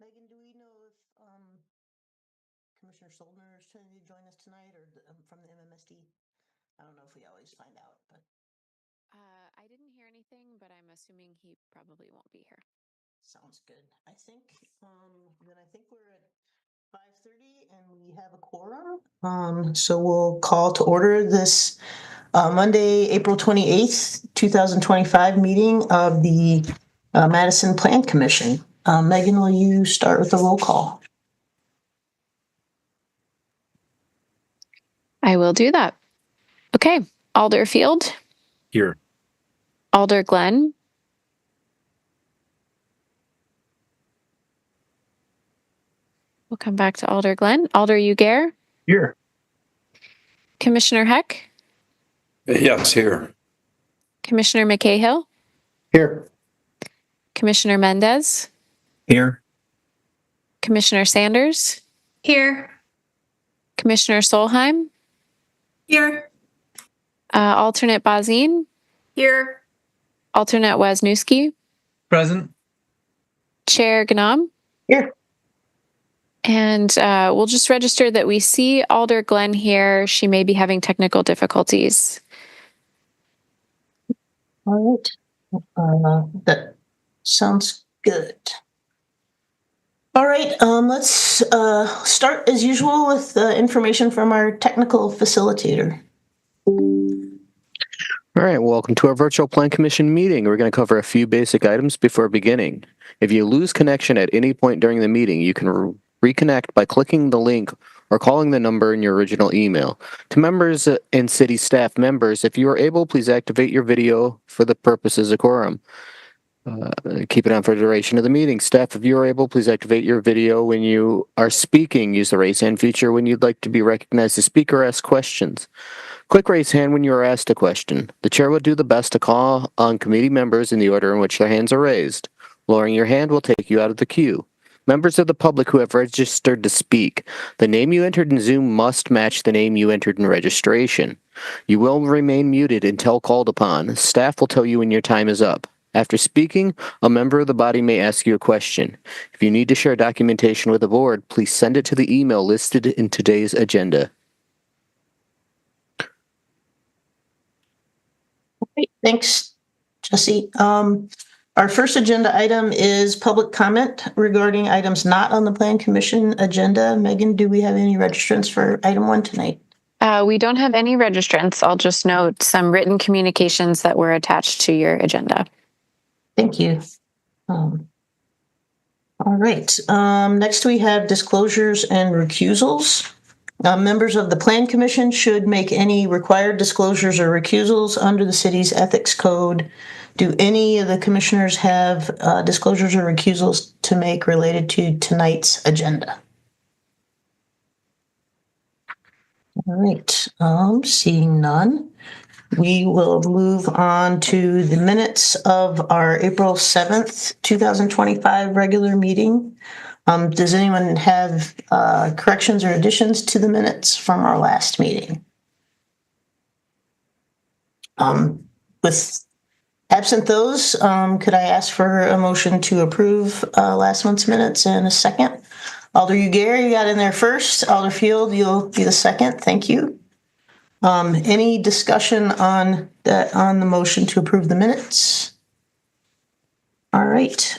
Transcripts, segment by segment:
Megan, do we know if Commissioner Soldner is trying to join us tonight, or from the MMSD? I don't know if we always find out, but I didn't hear anything, but I'm assuming he probably won't be here. sounds good. I think we're at 5:30 and we have a quorum. So we'll call to order this Monday, April 28th, 2025 meeting of the Madison Plan Commission. Megan, will you start with the roll call? I will do that. Okay. Alder Field. Here. Alder Glenn. We'll come back to Alder Glenn. Alder Ugair. Here. Commissioner Heck. Yes, here. Commissioner McCahill. Here. Commissioner Mendez. Here. Commissioner Sanders. Here. Commissioner Solheim. Here. Alternate Bazine. Here. Alternate Wisniewski. Present. Chair Gnam. Here. And we'll just register that we see Alder Glenn here. She may be having technical difficulties. All right. That sounds good. All right, let's start as usual with information from our technical facilitator. All right, welcome to our virtual Plan Commission meeting. We're going to cover a few basic items before beginning. If you lose connection at any point during the meeting, you can reconnect by clicking the link or calling the number in your original email. To members and city staff members, if you are able, please activate your video for the purposes of quorum. Keep it on for the duration of the meeting. Staff, if you are able, please activate your video when you are speaking. Use the raise hand feature when you'd like to be recognized to speak or ask questions. Click raise hand when you are asked a question. The chair will do the best to call on committee members in the order in which their hands are raised. Lowering your hand will take you out of the queue. Members of the public who have registered to speak, the name you entered in Zoom must match the name you entered in registration. You will remain muted until called upon. Staff will tell you when your time is up. After speaking, a member of the body may ask you a question. If you need to share documentation with the board, please send it to the email listed in today's agenda. Great, thanks, Jesse. Our first agenda item is public comment regarding items not on the Plan Commission agenda. Megan, do we have any registrants for item 1 tonight? We don't have any registrants. I'll just note some written communications that were attached to your agenda. Thank you. All right. Next, we have disclosures and recusals. Members of the Plan Commission should make any required disclosures or recusals under the city's ethics code. Do any of the commissioners have disclosures or recusals to make related to tonight's agenda? All right. Seeing none. We will move on to the minutes of our April 7th, 2025 regular meeting. Does anyone have corrections or additions to the minutes from our last meeting? With absent those, could I ask for a motion to approve last month's minutes in a second? Alder Ugair, you got in there first. Alder Field, you'll be the second. Thank you. Any discussion on the motion to approve the minutes? All right.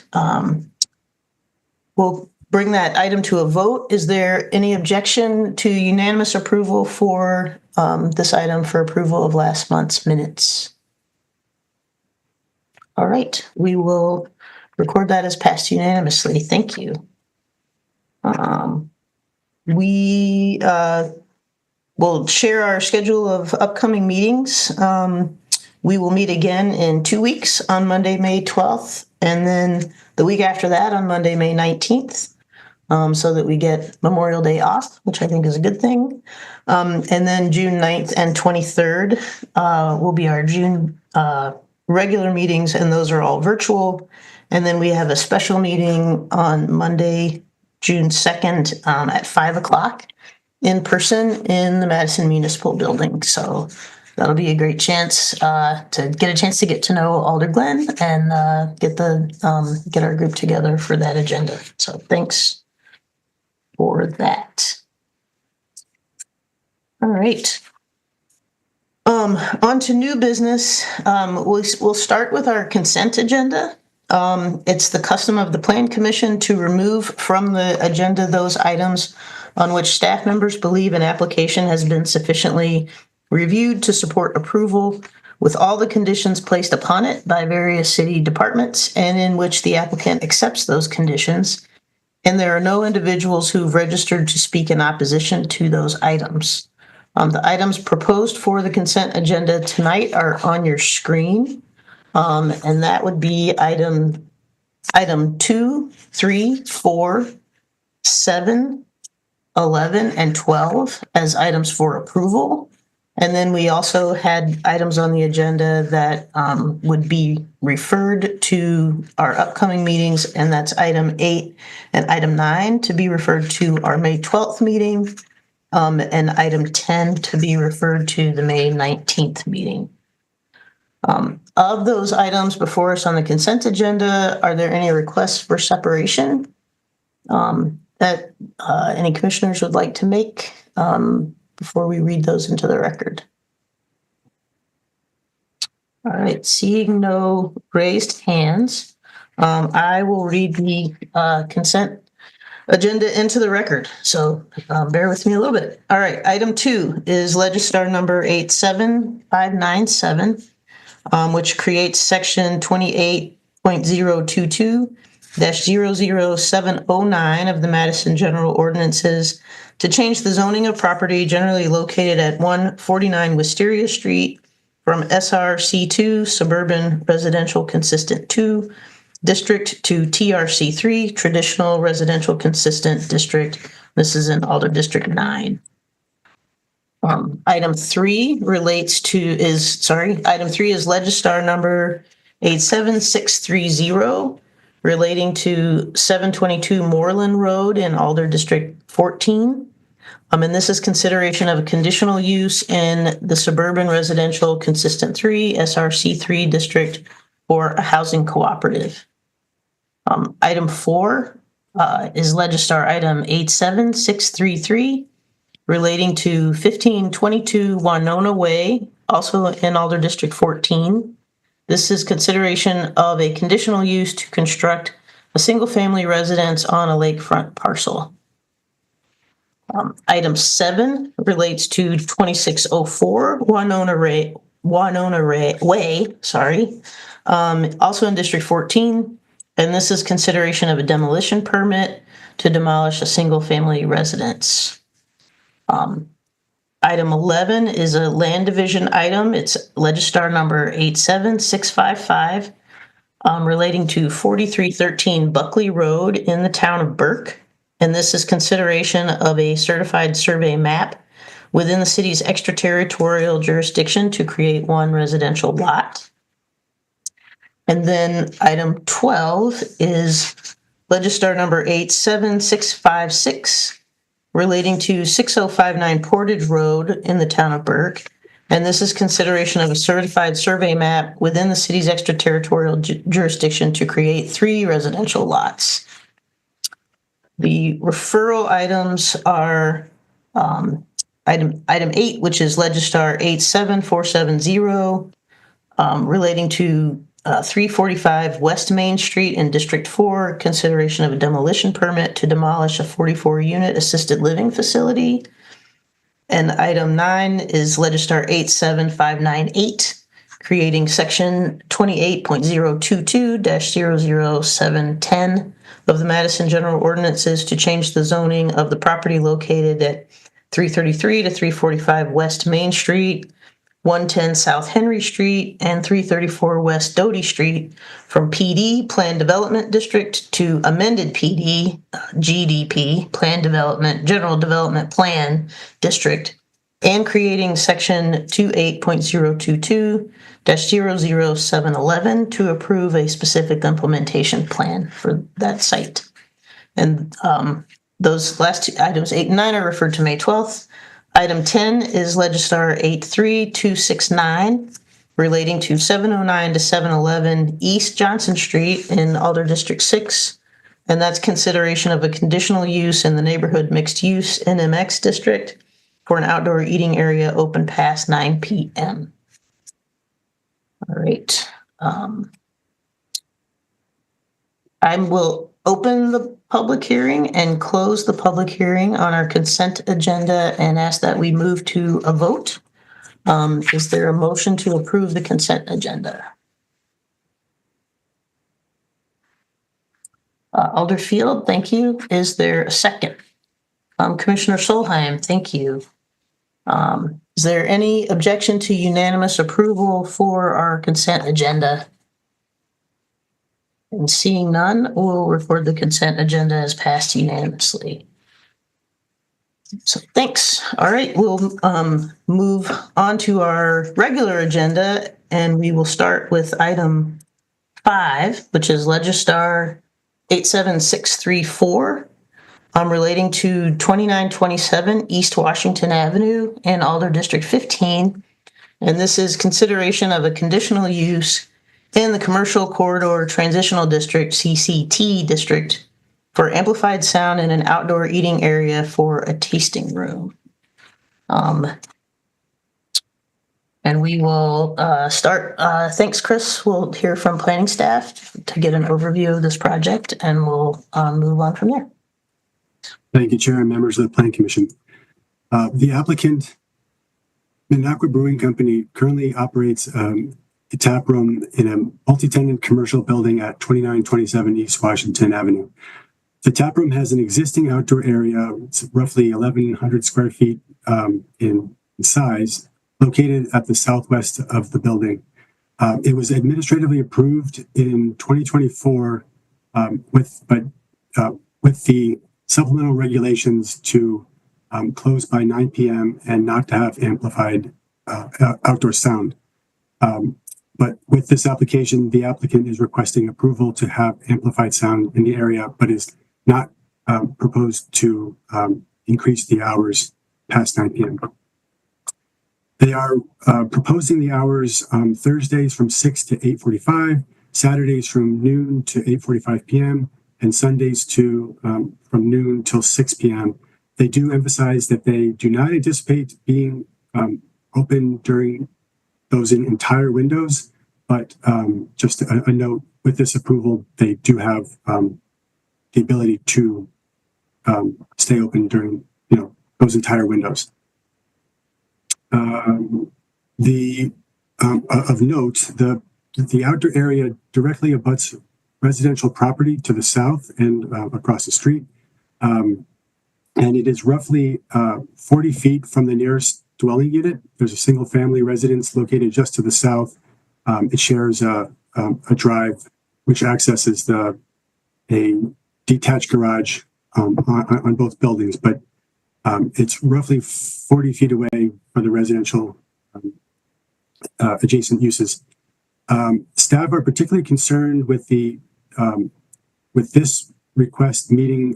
We'll bring that item to a vote. Is there any objection to unanimous approval for this item for approval of last month's minutes? All right. We will record that as passed unanimously. Thank you. We'll share our schedule of upcoming meetings. We will meet again in 2 weeks on Monday, May 12th, and then the week after that on Monday, May 19th, so that we get Memorial Day off, which I think is a good thing. And then June 9th and 23rd will be our June regular meetings, and those are all virtual. And then we have a special meeting on Monday, June 2nd at 5 o'clock. In person in the Madison Municipal Building. So that'll be a great chance to get to know Alder Glenn and get our group together for that agenda. So thanks for that. All right. On to new business. We'll start with our consent agenda. It's the custom of the Plan Commission to remove from the agenda those items on which staff members believe an application has been sufficiently reviewed to support approval with all the conditions placed upon it by various city departments and in which the applicant accepts those conditions. And there are no individuals who've registered to speak in opposition to those items. The items proposed for the consent agenda tonight are on your screen. And that would be item 2, 3, 4, 7, 11, and 12 as items for approval. And then we also had items on the agenda that would be referred to our upcoming meetings, and that's item 8 and item 9 to be referred to our May 12th meeting, and item 10 to be referred to the May 19th meeting. Of those items before us on the consent agenda, are there any requests for separation that any commissioners would like to make before we read those into the record? All right, seeing no raised hands, I will read the consent agenda into the record. So bear with me a little bit. All right, item 2 is Legistar number 87597, which creates section 28.022-00709 of the Madison General Ordinances to change the zoning of property generally located at 149 Wisteria Street from SRC2 Suburban Residential Consistent 2 District to TRC3 Traditional Residential Consistent District. This is in Alder District 9. Item 3 is Legistar number 87630 relating to 722 Moreland Road in Alder District 14. And this is consideration of a conditional use in the Suburban Residential Consistent 3 SRC3 District for a housing cooperative. Item 4 is Legistar item 87633 relating to 1522 Winona Way, also in Alder District 14. This is consideration of a conditional use to construct a single-family residence on a lakefront parcel. Item 7 relates to 2604 Winona Way, also in District 14. And this is consideration of a demolition permit to demolish a single-family residence. Item 11 is a land division item. It's Legistar number 87655, relating to 4313 Buckley Road in the town of Burke. And this is consideration of a certified survey map within the city's extraterritorial jurisdiction to create one residential lot. And then item 12 is Legistar number 87656, relating to 6059 Portage Road in the town of Burke. And this is consideration of a certified survey map within the city's extraterritorial jurisdiction to create 3 residential lots. The referral items are item 8, which is Legistar 87470, relating to 345 West Main Street in District 4, consideration of a demolition permit to demolish a 44-unit assisted living facility. And item 9 is Legistar 87598, creating section 28.022-00710 of the Madison General Ordinances to change the zoning of the property located at 333 to 345 West Main Street, 110 South Henry Street, and 334 West Doty Street from PD, Planned Development District, to amended PD, GDP, Planned Development, General Development Plan District, and creating section 28.022-00711 to approve a specific implementation plan for that site. And those last 2 items, 8 and 9, are referred to May 12th. Item 10 is Legistar 83269 relating to 709 to 711 East Johnson Street in Alder District 6. And that's consideration of a conditional use in the neighborhood mixed use NMX district for an outdoor eating area open past 9 p.m. All right. I will open the public hearing and close the public hearing on our consent agenda and ask that we move to a vote. Is there a motion to approve the consent agenda? Alder Field, thank you. Is there a second? Commissioner Solheim, thank you. Is there any objection to unanimous approval for our consent agenda? And seeing none, we'll record the consent agenda as passed unanimously. So thanks. All right, we'll move on to our regular agenda, and we will start with item 5, which is Legistar 87634, relating to 2927 East Washington Avenue in Alder District 15. And this is consideration of a conditional use in the Commercial Corridor Transitional District, CCT District, for amplified sound in an outdoor eating area for a tasting room. And we will start. Thanks, Chris. We'll hear from planning staff to get an overview of this project, and we'll move on from there. Thank you, Chair and members of the Planning Commission. The applicant, Minocqua Brewing Company, currently operates a tap room in a multi-tenant commercial building at 2927 East Washington Avenue. The tap room has an existing outdoor area, it's roughly 1,100 square feet in size, located at the southwest of the building. It was administratively approved in 2024 with the supplemental regulations to close by 9 p.m. and not to have amplified outdoor sound. But with this application, the applicant is requesting approval to have amplified sound in the area, but is not proposed to increase the hours past 9 p.m. They are proposing the hours Thursdays from 6 to 8:45, Saturdays from noon to 8:45 p.m., and Sundays from noon till 6 p.m. They do emphasize that they do not anticipate being open during those entire windows, but just a note, with this approval, they do have the ability to stay open during those entire windows. Of note, the outdoor area directly abuts residential property to the south and across the street, and it is roughly 40 feet from the nearest dwelling unit. There's a single family residence located just to the south. It shares a drive which accesses a detached garage on both buildings, but it's roughly 40 feet away from the residential adjacent uses. Staff are particularly concerned with this request meeting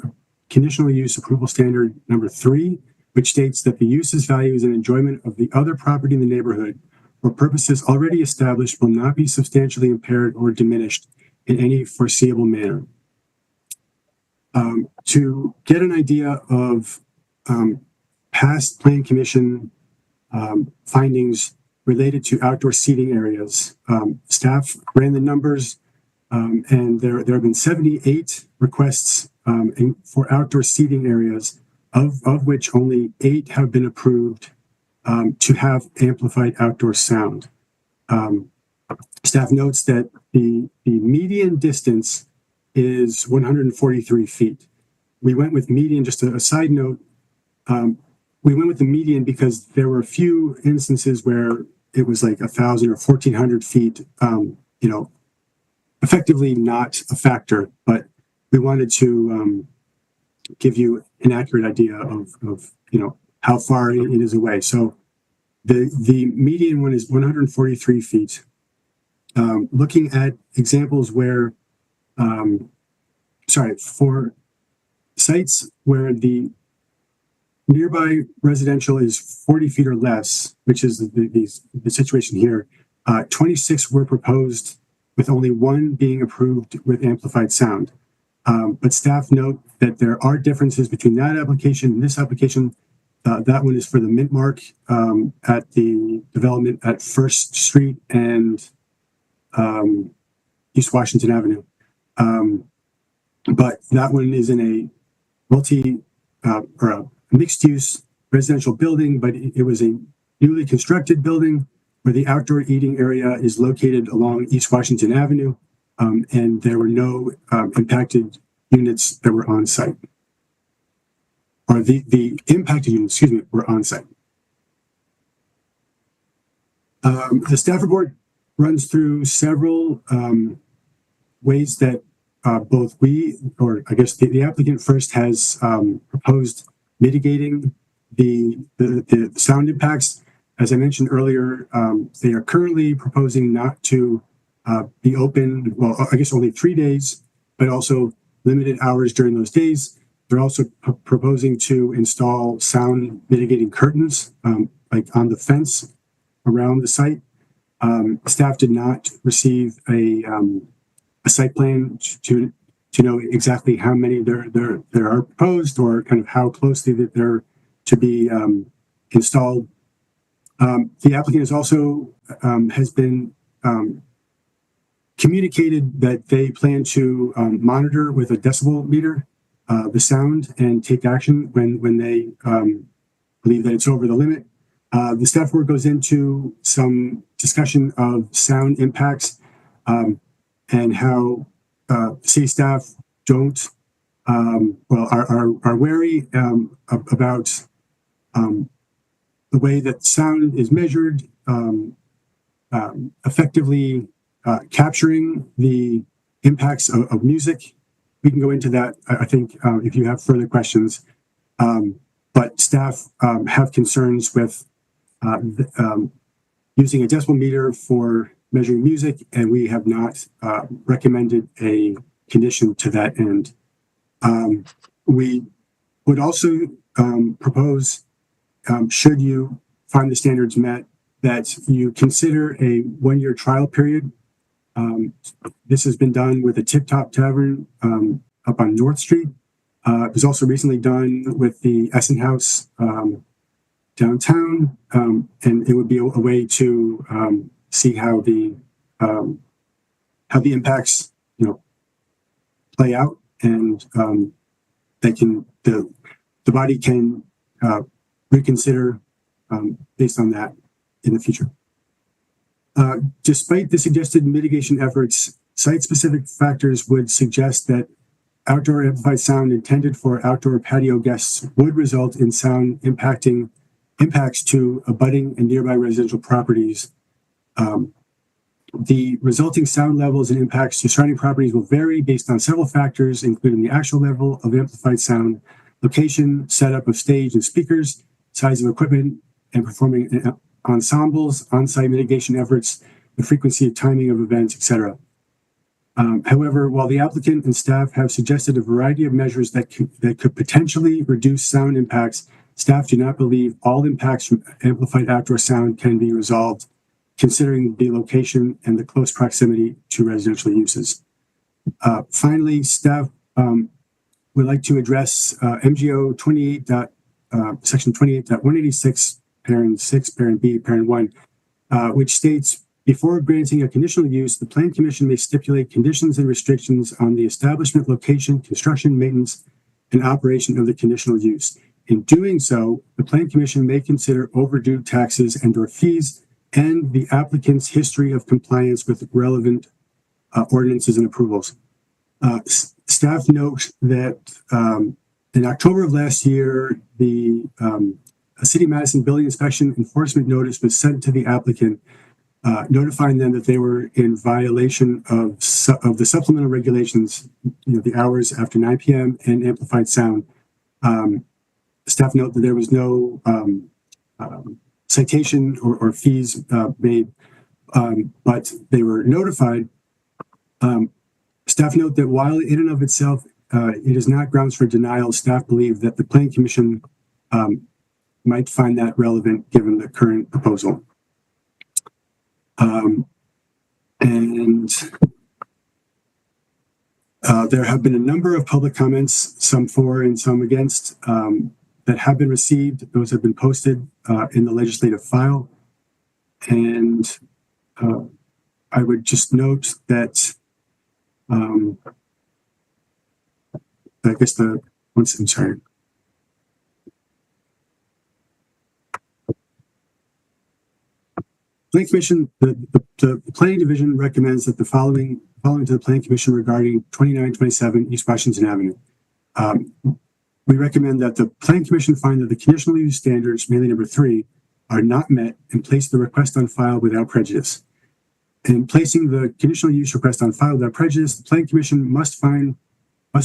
conditional use approval standard number 3, which states that the uses, values, and enjoyment of the other property in the neighborhood for purposes already established will not be substantially impaired or diminished in any foreseeable manner. To get an idea of past Plan Commission findings related to outdoor seating areas, staff ran the numbers, and there have been 78 requests for outdoor seating areas, of which only 8 have been approved to have amplified outdoor sound. Staff notes that the median distance is 143 feet. We went with median, just a side note, we went with the median because there were a few instances where it was like 1,000 or 1,400 feet, effectively not a factor, but we wanted to give you an accurate idea of how far it is away. So the median one is 143 feet. Looking at examples where, for sites where the nearby residential is 40 feet or less, which is the situation here. 26 were proposed, with only one being approved with amplified sound. But staff note that there are differences between that application and this application. That one is for the Mint Mark at the development at First Street and East Washington Avenue. But that one is in a or a mixed-use residential building, but it was a newly constructed building where the outdoor eating area is located along East Washington Avenue, and there were no impacted units that were on site. Or the impacted units, were on site. The staff report runs through several ways that both we, or I guess the applicant first has proposed mitigating the sound impacts. As I mentioned earlier, they are currently proposing not to be open, well, I guess only 3 days, but also limited hours during those days. They're also proposing to install sound mitigating curtains, like on the fence around the site. Staff did not receive a site plan to know exactly how many there are proposed, or kind of how closely that they're to be installed. The applicant has also has been communicated that they plan to monitor with a decibel meter the sound and take action when they believe that it's over the limit. The staff report goes into some discussion of sound impacts and how city staff don't are wary about the way that sound is measured, effectively capturing the impacts of music. We can go into that, I think, if you have further questions. But staff have concerns with using a decibel meter for measuring music, and we have not recommended a condition to that end. We would also propose, should you find the standards met, that you consider a 1-year trial period. This has been done with the Tip Top Tavern up on North Street. It was also recently done with the Essen House downtown, and it would be a way to see how the impacts play out, and the body can reconsider based on that in the future. Despite the suggested mitigation efforts, site-specific factors would suggest that outdoor amplified sound intended for outdoor patio guests would result in sound impacts to abutting and nearby residential properties. The resulting sound levels and impacts to surrounding properties will vary based on several factors, including the actual level of amplified sound, location, setup of stage and speakers, size of equipment, and performing ensembles, on-site mitigation efforts, the frequency of timing of events, etc. However, while the applicant and staff have suggested a variety of measures that could potentially reduce sound impacts, staff do not believe all impacts from amplified outdoor sound can be resolved, considering the location and the close proximity to residential uses. Finally, staff would like to address MGO 28. Section 28.186, parent 6, parent B, parent 1, which states, before granting a conditional use, the Plan Commission may stipulate conditions and restrictions on the establishment, location, construction, maintenance, and operation of the conditional use. In doing so, the Plan Commission may consider overdue taxes and/or fees and the applicant's history of compliance with relevant ordinances and approvals. Staff note that in October of last year, the City of Madison Building Inspection Enforcement Notice was sent to the applicant, notifying them that they were in violation of the supplemental regulations, the hours after 9 p.m. and amplified sound. Staff note that there was no citation or fees made, but they were notified. Staff note that while in and of itself, it is not grounds for denial, staff believe that the Plan Commission might find that relevant given the current proposal. There have been a number of public comments, some for and some against, that have been received. Those have been posted in the legislative file. And I would just note that I'm sorry. Planning Commission, the Planning Division recommends that the following to the Planning Commission regarding 2927 East Washington Avenue. We recommend that the Planning Commission find that the conditional use standards, mainly number 3, are not met and place the request on file without prejudice. In placing the conditional use request on file without prejudice, the Planning Commission must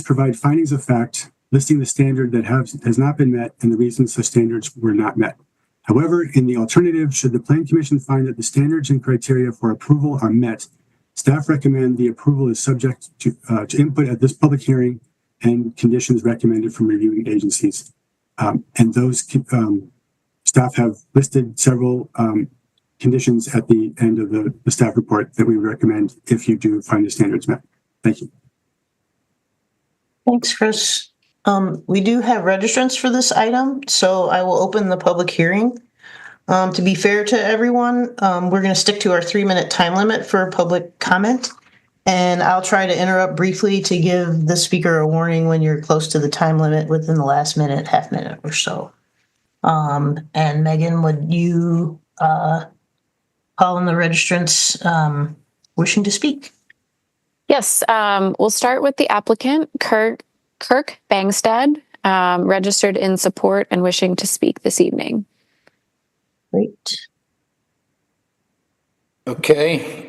provide findings of fact listing the standard that has not been met and the reasons the standards were not met. However, in the alternative, should the Planning Commission find that the standards and criteria for approval are met, staff recommend the approval is subject to input at this public hearing and conditions recommended from reviewing agencies. And those staff have listed several conditions at the end of the staff report that we recommend if you do find the standards met. Thank you. Thanks, Chris. We do have registrants for this item, so I will open the public hearing. To be fair to everyone, we're going to stick to our 3-minute time limit for public comment, and I'll try to interrupt briefly to give the speaker a warning when you're close to the time limit within the last minute, half minute or so. And Megan, would you call on the registrants wishing to speak? Yes, we'll start with the applicant, Kirk Bangstad, registered in support and wishing to speak this evening. Great. Okay.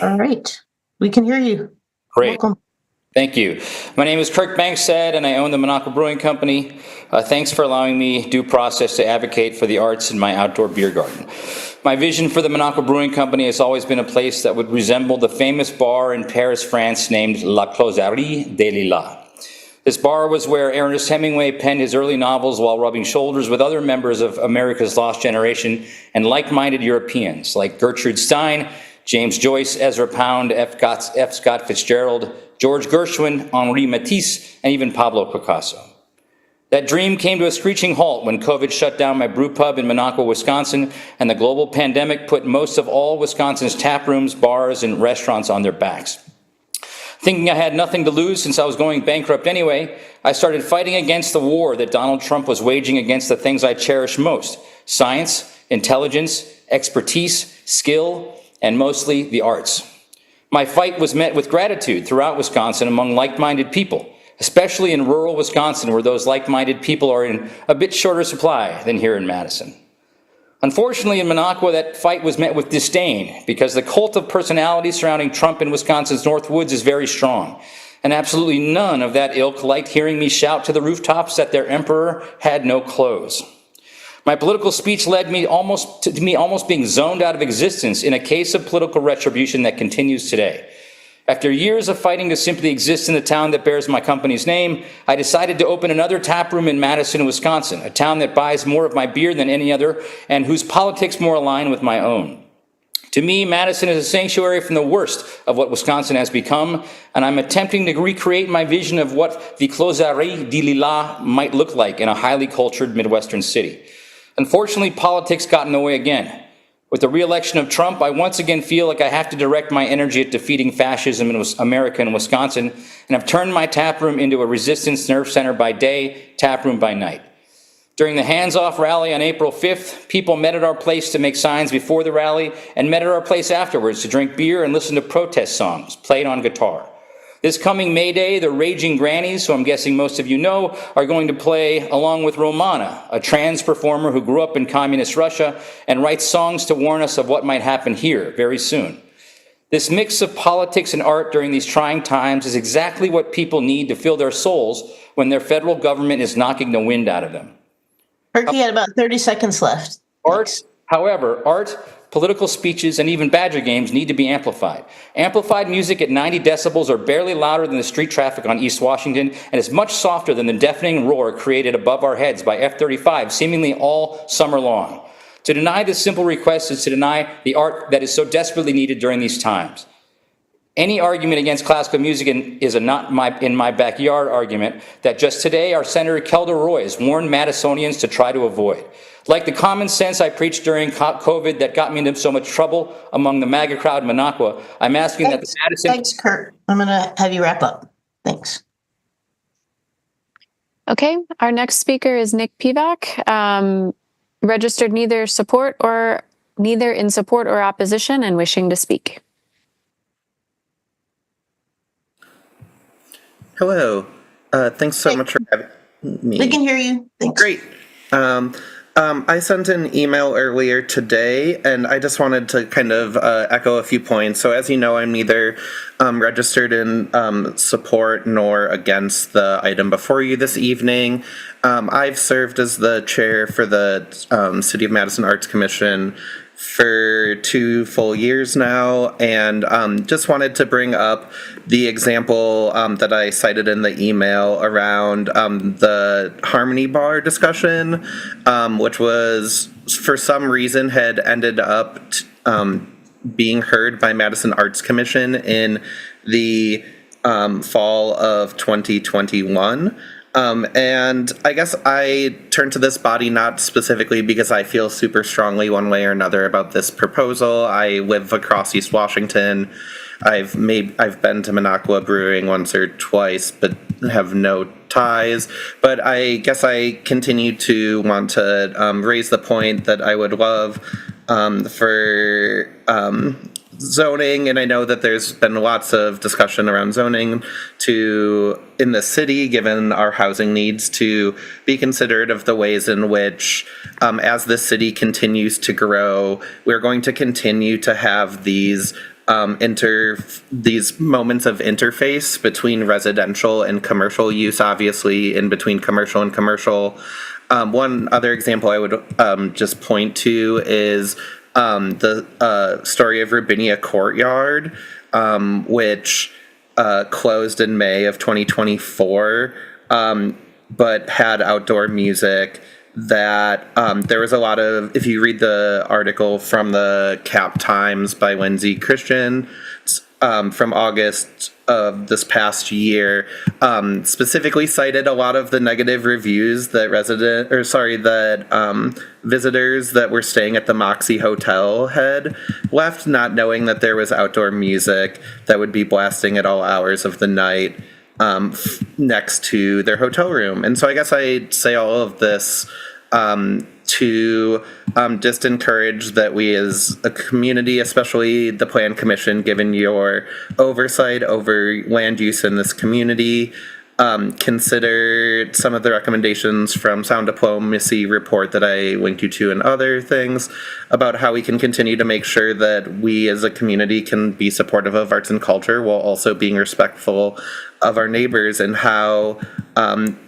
All right. We can hear you. Great. Welcome. Thank you. My name is Kirk Bangstad, and I own the Minocqua Brewing Company. Thanks for allowing me due process to advocate for the arts in my outdoor beer garden. My vision for the Minocqua Brewing Company has always been a place that would resemble the famous bar in Paris, France, named La Closerie des Lilas. This bar was where Ernest Hemingway penned his early novels while rubbing shoulders with other members of America's lost generation and like-minded Europeans like Gertrude Stein, James Joyce, Ezra Pound, F. Scott Fitzgerald, George Gershwin, Henri Matisse, and even Pablo Picasso. That dream came to a screeching halt when COVID shut down my brew pub in Minocqua, Wisconsin, and the global pandemic put most of all Wisconsin's tap rooms, bars, and restaurants on their backs. Thinking I had nothing to lose since I was going bankrupt anyway, I started fighting against the war that Donald Trump was waging against the things I cherish most: science, intelligence, expertise, skill, and mostly the arts. My fight was met with gratitude throughout Wisconsin among like-minded people, especially in rural Wisconsin where those like-minded people are in a bit shorter supply than here in Madison. Unfortunately, in Minocqua, that fight was met with disdain because the cult of personality surrounding Trump in Wisconsin's North Woods is very strong, and absolutely none of that ilk liked hearing me shout to the rooftops that their emperor had no clothes. My political speech led me almost being zoned out of existence in a case of political retribution that continues today. After years of fighting to simply exist in the town that bears my company's name, I decided to open another tap room in Madison, Wisconsin, a town that buys more of my beer than any other and whose politics more align with my own. To me, Madison is a sanctuary from the worst of what Wisconsin has become, and I'm attempting to recreate my vision of what the Closerie des Lilas might look like in a highly cultured Midwestern city. Unfortunately, politics got in the way again. With the re-election of Trump, I once again feel like I have to direct my energy at defeating fascism in America and Wisconsin, and have turned my tap room into a resistance nerve center by day, tap room by night. During the hands-off rally on April 5th, people met at our place to make signs before the rally and met at our place afterwards to drink beer and listen to protest songs played on guitar. This coming May Day, the Raging Grannies, who I'm guessing most of you know, are going to play along with Romana, a trans performer who grew up in communist Russia and writes songs to warn us of what might happen here very soon. This mix of politics and art during these trying times is exactly what people need to fill their souls when their federal government is knocking the wind out of them. Kirk, you had about 30 seconds left. Art political speeches, and even Badger games need to be amplified. Amplified music at 90 decibels are barely louder than the street traffic on East Washington and is much softer than the deafening roar created above our heads by F-35 seemingly all summer long. To deny this simple request is to deny the art that is so desperately needed during these times. Any argument against classical music is a not in my backyard argument that just today our Senator Kelda Roy has warned Madisonians to try to avoid. Like the common sense I preached during COVID that got me into so much trouble among the MAGA crowd in Minocqua, I'm asking that the Madison... Thanks, Kurt. I'm going to have you wrap up. Thanks. Okay, our next speaker is Nick Pivac, registered neither in support or opposition and wishing to speak. Hello. Thanks so much for having me. We can hear you. Thanks. Great. I sent an email earlier today, and I just wanted to kind of echo a few points. So as you know, I'm neither registered in support nor against the item before you this evening. I've served as the chair for the City of Madison Arts Commission for 2 full years now, and just wanted to bring up the example that I cited in the email around the Harmony Bar discussion, which was, for some reason, had ended up being heard by Madison Arts Commission in the fall of 2021. And I guess I turn to this body not specifically because I feel super strongly one way or another about this proposal. I live across East Washington. I've been to Minocqua Brewing once or twice, but have no ties. But I guess I continue to want to raise the point that I would love for zoning, and I know that there's been lots of discussion around zoning in the city, given our housing needs, to be considerate of the ways in which, as the city continues to grow, we're going to continue to have these moments of interface between residential and commercial use, obviously in between commercial and commercial. One other example I would just point to is the story of Rabinia Courtyard, which closed in May of 2024, but had outdoor music that there was a lot of, if you read the article from the Cap Times by Lindsay Christian from August of this past year, specifically cited a lot of the negative reviews that visitors that were staying at the Moxie Hotel had left, not knowing that there was outdoor music that would be blasting at all hours of the night next to their hotel room. And so I guess I say all of this to just encourage that we as a community, especially the Plan Commission, given your oversight over land use in this community, consider some of the recommendations from Sound Diplomacy report that I linked you to and other things about how we can continue to make sure that we as a community can be supportive of arts and culture while also being respectful of our neighbors, and how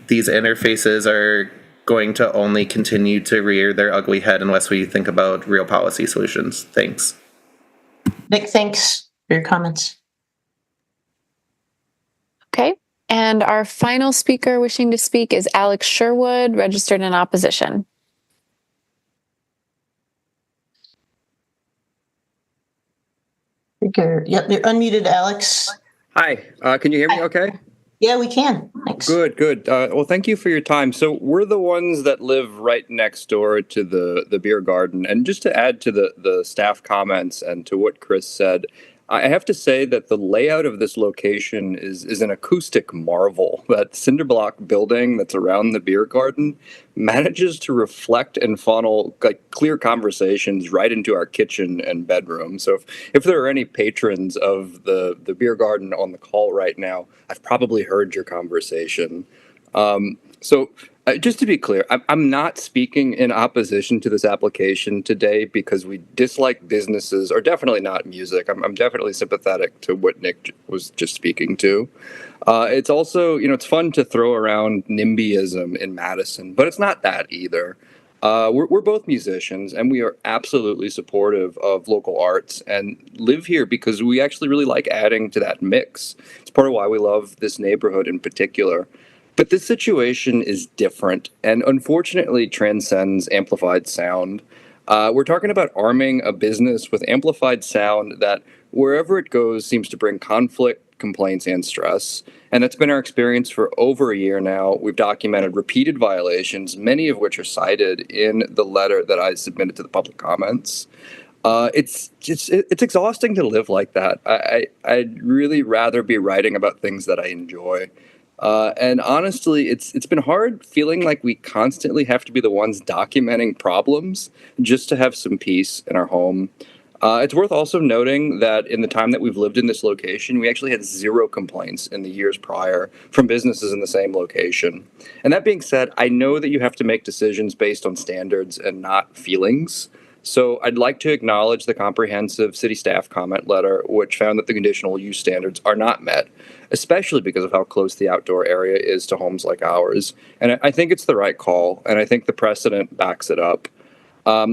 these interfaces are going to only continue to rear their ugly head unless we think about real policy solutions. Thanks. Nick, thanks for your comments. Okay. And our final speaker wishing to speak is Alex Sherwood, registered in opposition. Yep, you're unmuted, Alex. Hi, can you hear me okay? Yeah, we can. Thanks. Good. Well, thank you for your time. So we're the ones that live right next door to the beer garden. And just to add to the staff comments and to what Chris said, I have to say that the layout of this location is an acoustic marvel. That cinder block building that's around the beer garden manages to reflect and funnel clear conversations right into our kitchen and bedroom. So if there are any patrons of the beer garden on the call right now, I've probably heard your conversation. Just to be clear, I'm not speaking in opposition to this application today because we dislike businesses, or definitely not music. I'm definitely sympathetic to what Nick was just speaking to. It's also, it's fun to throw around NIMBYism in Madison, but it's not that either. We're both musicians, and we are absolutely supportive of local arts and live here because we actually really like adding to that mix. It's part of why we love this neighborhood in particular. But this situation is different and unfortunately transcends amplified sound. We're talking about arming a business with amplified sound that, wherever it goes, seems to bring conflict, complaints, and stress. And that's been our experience for over a year now. We've documented repeated violations, many of which are cited in the letter that I submitted to the public comments. It's exhausting to live like that. I'd really rather be writing about things that I enjoy. And honestly, it's been hard feeling like we constantly have to be the ones documenting problems just to have some peace in our home. It's worth also noting that in the time that we've lived in this location, we actually had 0 complaints in the years prior from businesses in the same location. And that being said, I know that you have to make decisions based on standards and not feelings. So I'd like to acknowledge the comprehensive city staff comment letter, which found that the conditional use standards are not met, especially because of how close the outdoor area is to homes like ours. And I think it's the right call, and I think the precedent backs it up.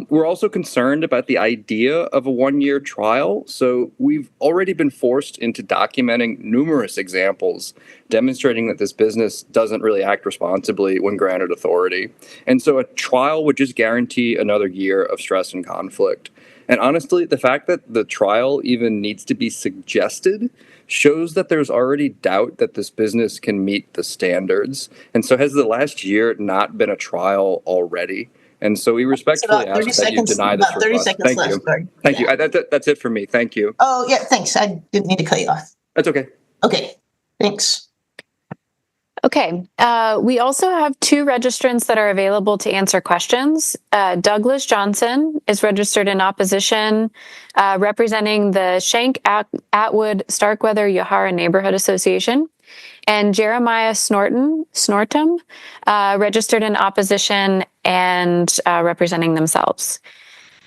We're also concerned about the idea of a 1-year trial. So we've already been forced into documenting numerous examples demonstrating that this business doesn't really act responsibly when granted authority. And so a trial would just guarantee another year of stress and conflict. And honestly, the fact that the trial even needs to be suggested shows that there's already doubt that this business can meet the standards. And so has the last year not been a trial already? And so we respectfully ask that you deny this request. Thank you. Thank you. That's it for me. Thank you. Oh, yeah, thanks. I didn't mean to cut you off. That's okay. Okay, thanks. Okay. We also have 2 registrants that are available to answer questions. Douglas Johnson is registered in opposition, representing the Shank Atwood Starkweather Yahara Neighborhood Association. And Jeremiah Snortum, registered in opposition and representing themselves.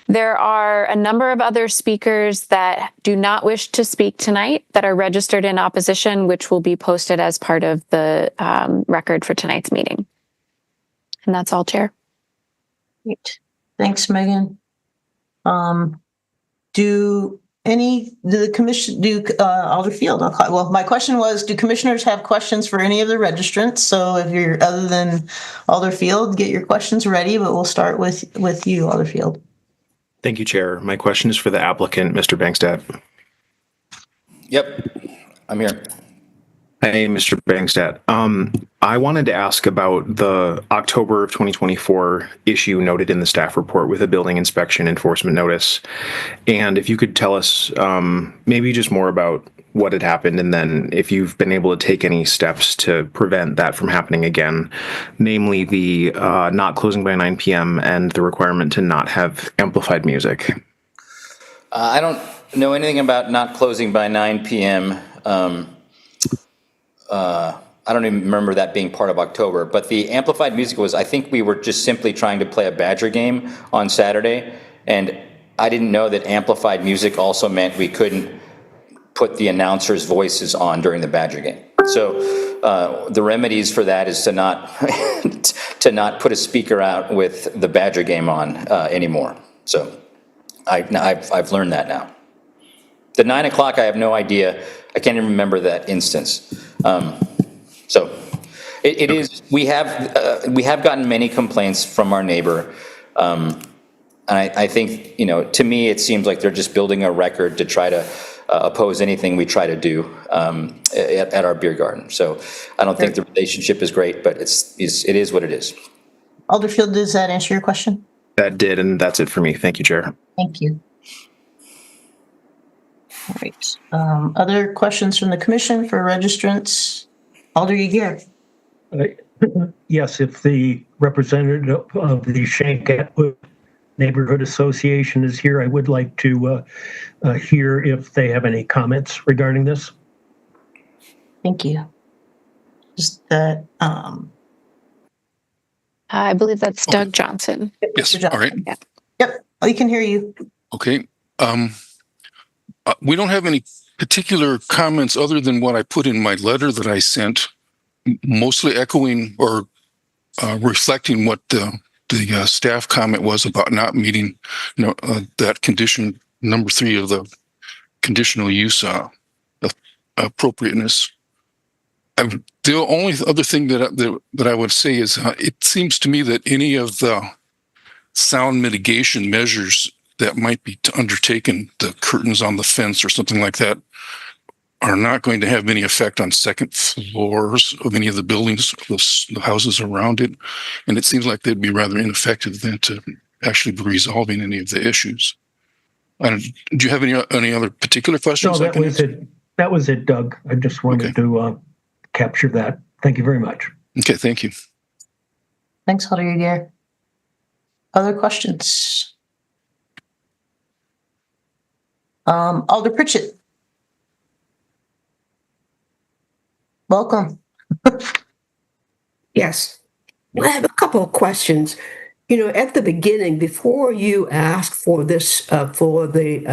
There are a number of other speakers that do not wish to speak tonight that are registered in opposition, which will be posted as part of the record for tonight's meeting. And that's all, Chair. Great. Thanks, Megan. Alder Field, well, my question was, do commissioners have questions for any of the registrants? So if you're other than Alder Field, get your questions ready, but we'll start with you, Alder Field. Thank you, Chair. My question is for the applicant, Mr. Bangstad. Yep, I'm here. Hey, Mr. Bangstad. I wanted to ask about the October of 2024 issue noted in the staff report with a building inspection enforcement notice. And if you could tell us maybe just more about what had happened, and then if you've been able to take any steps to prevent that from happening again, namely the not closing by 9 p.m. and the requirement to not have amplified music. I don't know anything about not closing by 9 p.m. I don't even remember that being part of October, but the amplified music was, I think we were just simply trying to play a Badger game on Saturday, and I didn't know that amplified music also meant we couldn't put the announcers' voices on during the Badger game. So the remedies for that is to not to not put a speaker out with the Badger game on anymore. So I've learned that now. The 9 o'clock, I have no idea. I can't even remember that instance. So it is. We have gotten many complaints from our neighbor, and I think, to me it seems like they're just building a record to try to oppose anything we try to do at our beer garden. So I don't think the relationship is great, but it is what it is. Alder Field, does that answer your question? That did, and that's it for me. Thank you, Chair. Thank you. All right. Other questions from the commission for registrants? Alder Yeager. Yes, if the representative of the Shank Atwood Neighborhood Association is here, I would like to hear if they have any comments regarding this. Thank you. Just that. I believe that's Doug Johnson. Yes. All right. Yeah. Yep. We can hear you. Okay. We don't have any particular comments other than what I put in my letter that I sent, mostly echoing or reflecting what the the staff comment was about not meeting, that condition number 3 of the conditional use appropriateness. The only other thing that I would say is it seems to me that any of the sound mitigation measures that might be undertaken, the curtains on the fence or something like that, are not going to have any effect on second floors of any of the buildings, the houses around it. And it seems like they'd be rather ineffective than to actually be resolving any of the issues. Do you have any other particular questions? No, that was it, Doug. I just wanted to capture that. Thank you very much. Okay, thank you. Thanks, Alder Aguirre. Other questions? Alder Pritchett. Welcome. Yes. I have a couple of questions. At the beginning, before you asked for this, for the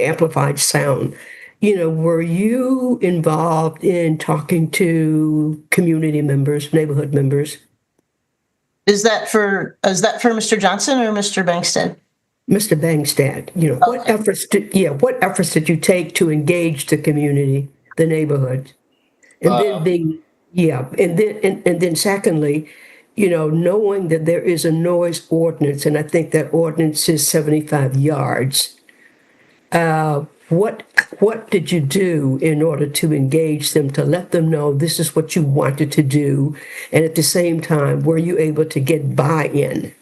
amplified sound, were you involved in talking to community members, neighborhood members? Is that for Mr. Johnson or Mr. Bangstad? Mr. Bangstad, what efforts did you take to engage the community, the neighborhood? And then secondly, knowing that there is a noise ordinance, and I think that ordinance is 75 yards. What did you do in order to engage them, to let them know this is what you wanted to do? And at the same time, were you able to get buy-in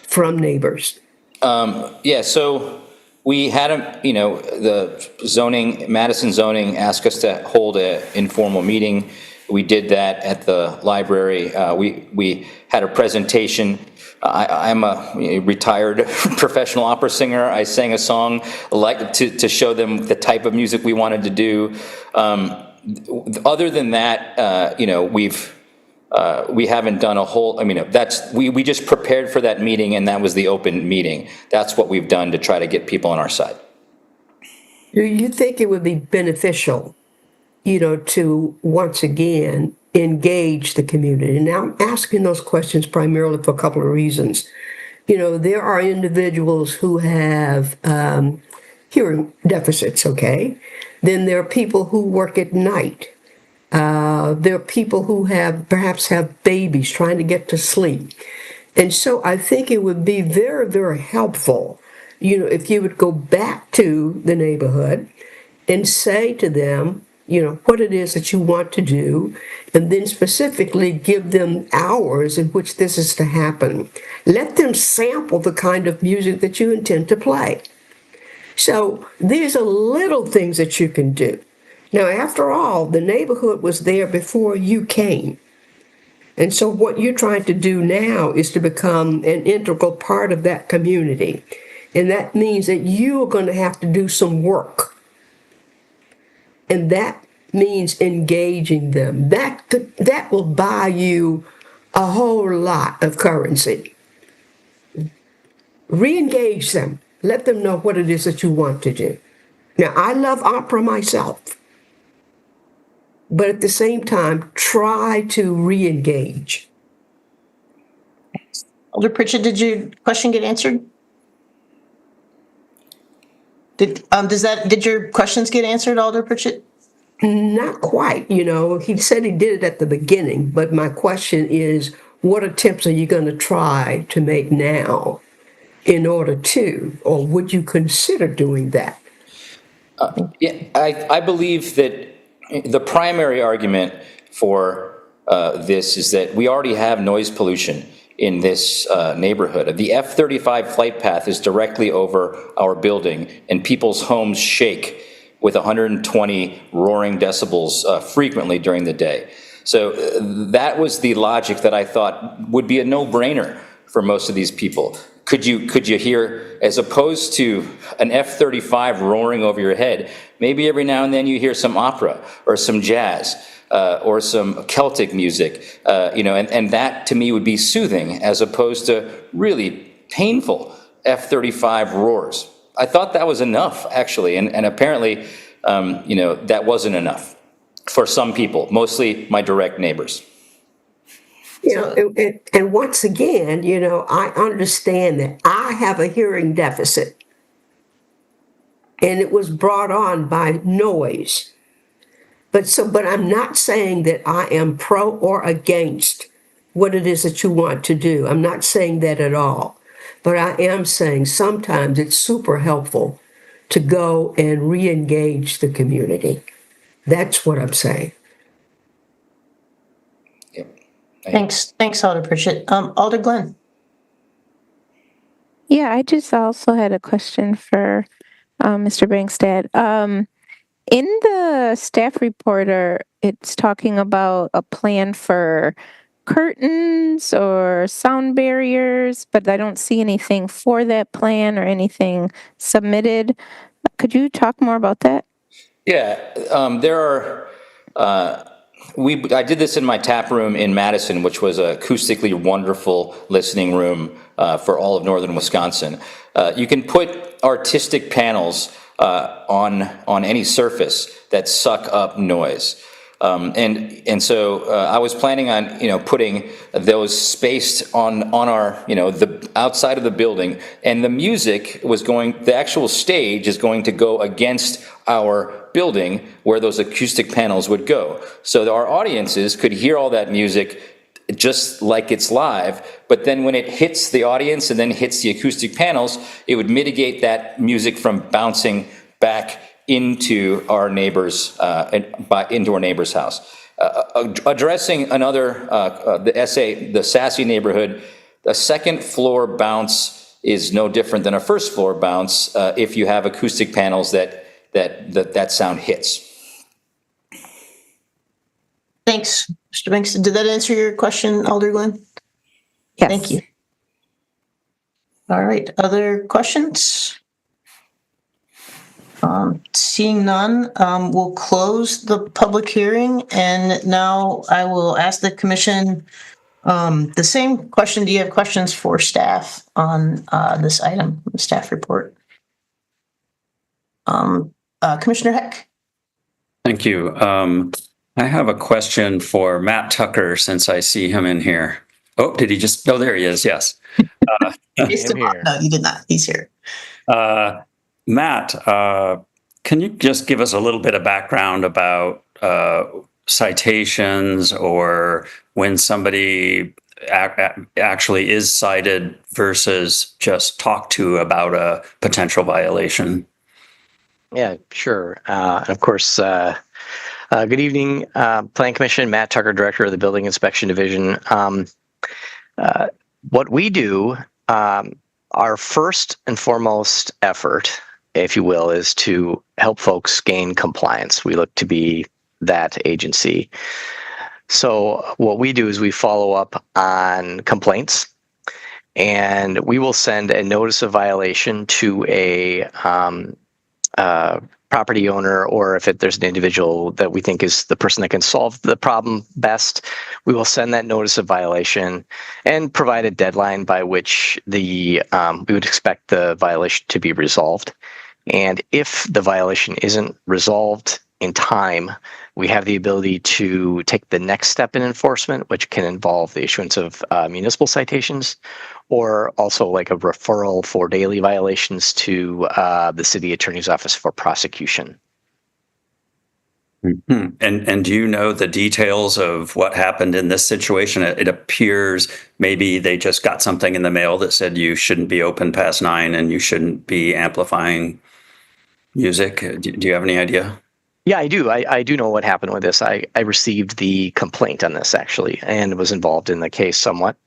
from neighbors? So we had the Madison zoning asked us to hold an informal meeting. We did that at the library. We had a presentation. I'm a retired professional opera singer. I sang a song to show them the type of music we wanted to do. Other than that, we haven't done a whole. We just prepared for that meeting, and that was the open meeting. That's what we've done to try to get people on our side. Do you think it would be beneficial, to once again engage the community? And I'm asking those questions primarily for a couple of reasons. There are individuals who have hearing deficits, okay? Then there are people who work at night. There are people who perhaps have babies trying to get to sleep. And so I think it would be very, very helpful, if you would go back to the neighborhood and say to them, what it is that you want to do, and then specifically give them hours in which this is to happen. Let them sample the kind of music that you intend to play. So these are little things that you can do. Now, after all, the neighborhood was there before you came. And so what you're trying to do now is to become an integral part of that community. And that means that you are going to have to do some work. And that means engaging them. That will buy you a whole lot of currency. Re-engage them. Let them know what it is that you want to do. Now, I love opera myself. But at the same time, try to re-engage. Alder Pritchett, did your question get answered? Did your questions get answered, Alder Pritchett? Not quite. He said he did it at the beginning, but my question is, what attempts are you going to try to make now in order to, or would you consider doing that? I believe that the primary argument for this is that we already have noise pollution in this neighborhood. The F-35 flight path is directly over our building, and people's homes shake with 120 roaring decibels frequently during the day. So that was the logic that I thought would be a no-brainer for most of these people. Could you hear, as opposed to an F-35 roaring over your head, maybe every now and then you hear some opera or some jazz or some Celtic music, and that to me would be soothing as opposed to really painful F-35 roars. I thought that was enough, actually, and apparently, that wasn't enough for some people, mostly my direct neighbors. You know, and once again, you know, I understand that I have a hearing deficit, and it was brought on by noise. But I'm not saying that I am pro or against what it is that you want to do. I'm not saying that at all. But I am saying sometimes it's super helpful to go and re-engage the community. That's what I'm saying. Thanks, Alder Pritchett. Alder Glenn. Yeah, I just also had a question for Mr. Bangstad. In the staff reporter, it's talking about a plan for curtains or sound barriers, but I don't see anything for that plan or anything submitted. Could you talk more about that? Yeah, there are. I did this in my tap room in Madison, which was an acoustically wonderful listening room for all of northern Wisconsin. You can put artistic panels on any surface that suck up noise. So I was planning on, putting those spaced on our, the outside of the building, and the music the actual stage is going to go against our building where those acoustic panels would go. So our audiences could hear all that music just like it's live, but then when it hits the audience and then hits the acoustic panels, it would mitigate that music from bouncing back into our neighbor's house. Addressing another the Sassy neighborhood, a second floor bounce is no different than a first floor bounce if you have acoustic panels that sound hits. Thanks, Mr. Banks. Did that answer your question, Alder Glenn? Yes. Thank you. All right, other questions? Seeing none, we'll close the public hearing, and now I will ask the commission the same question. Do you have questions for staff on this item, the staff report? Commissioner Heck. Thank you. I have a question for Matt Tucker, since I see him in here. Oh, did he just? Oh, there he is. Yes. No, you did not. He's here. Matt, can you just give us a little bit of background about citations, or when somebody actually is cited versus just talked to about a potential violation? Yeah, sure. Of course, good evening, Plan Commission. Matt Tucker, Director of the Building Inspection Division. What we do, our first and foremost effort, if you will, is to help folks gain compliance. We look to be that agency. So what we do is we follow up on complaints, and we will send a notice of violation to a property owner, or if there's an individual that we think is the person that can solve the problem best, we will send that notice of violation and provide a deadline by which we would expect the violation to be resolved. And if the violation isn't resolved in time, we have the ability to take the next step in enforcement, which can involve the issuance of municipal citations, or also like a referral for daily violations to the city attorney's office for prosecution. Mm-hmm. And do you know the details of what happened in this situation? It appears maybe they just got something in the mail that said you shouldn't be open past 9 and you shouldn't be amplifying music. Do you have any idea? Yeah, I do. I do know what happened with this. I received the complaint on this, actually, and was involved in the case somewhat.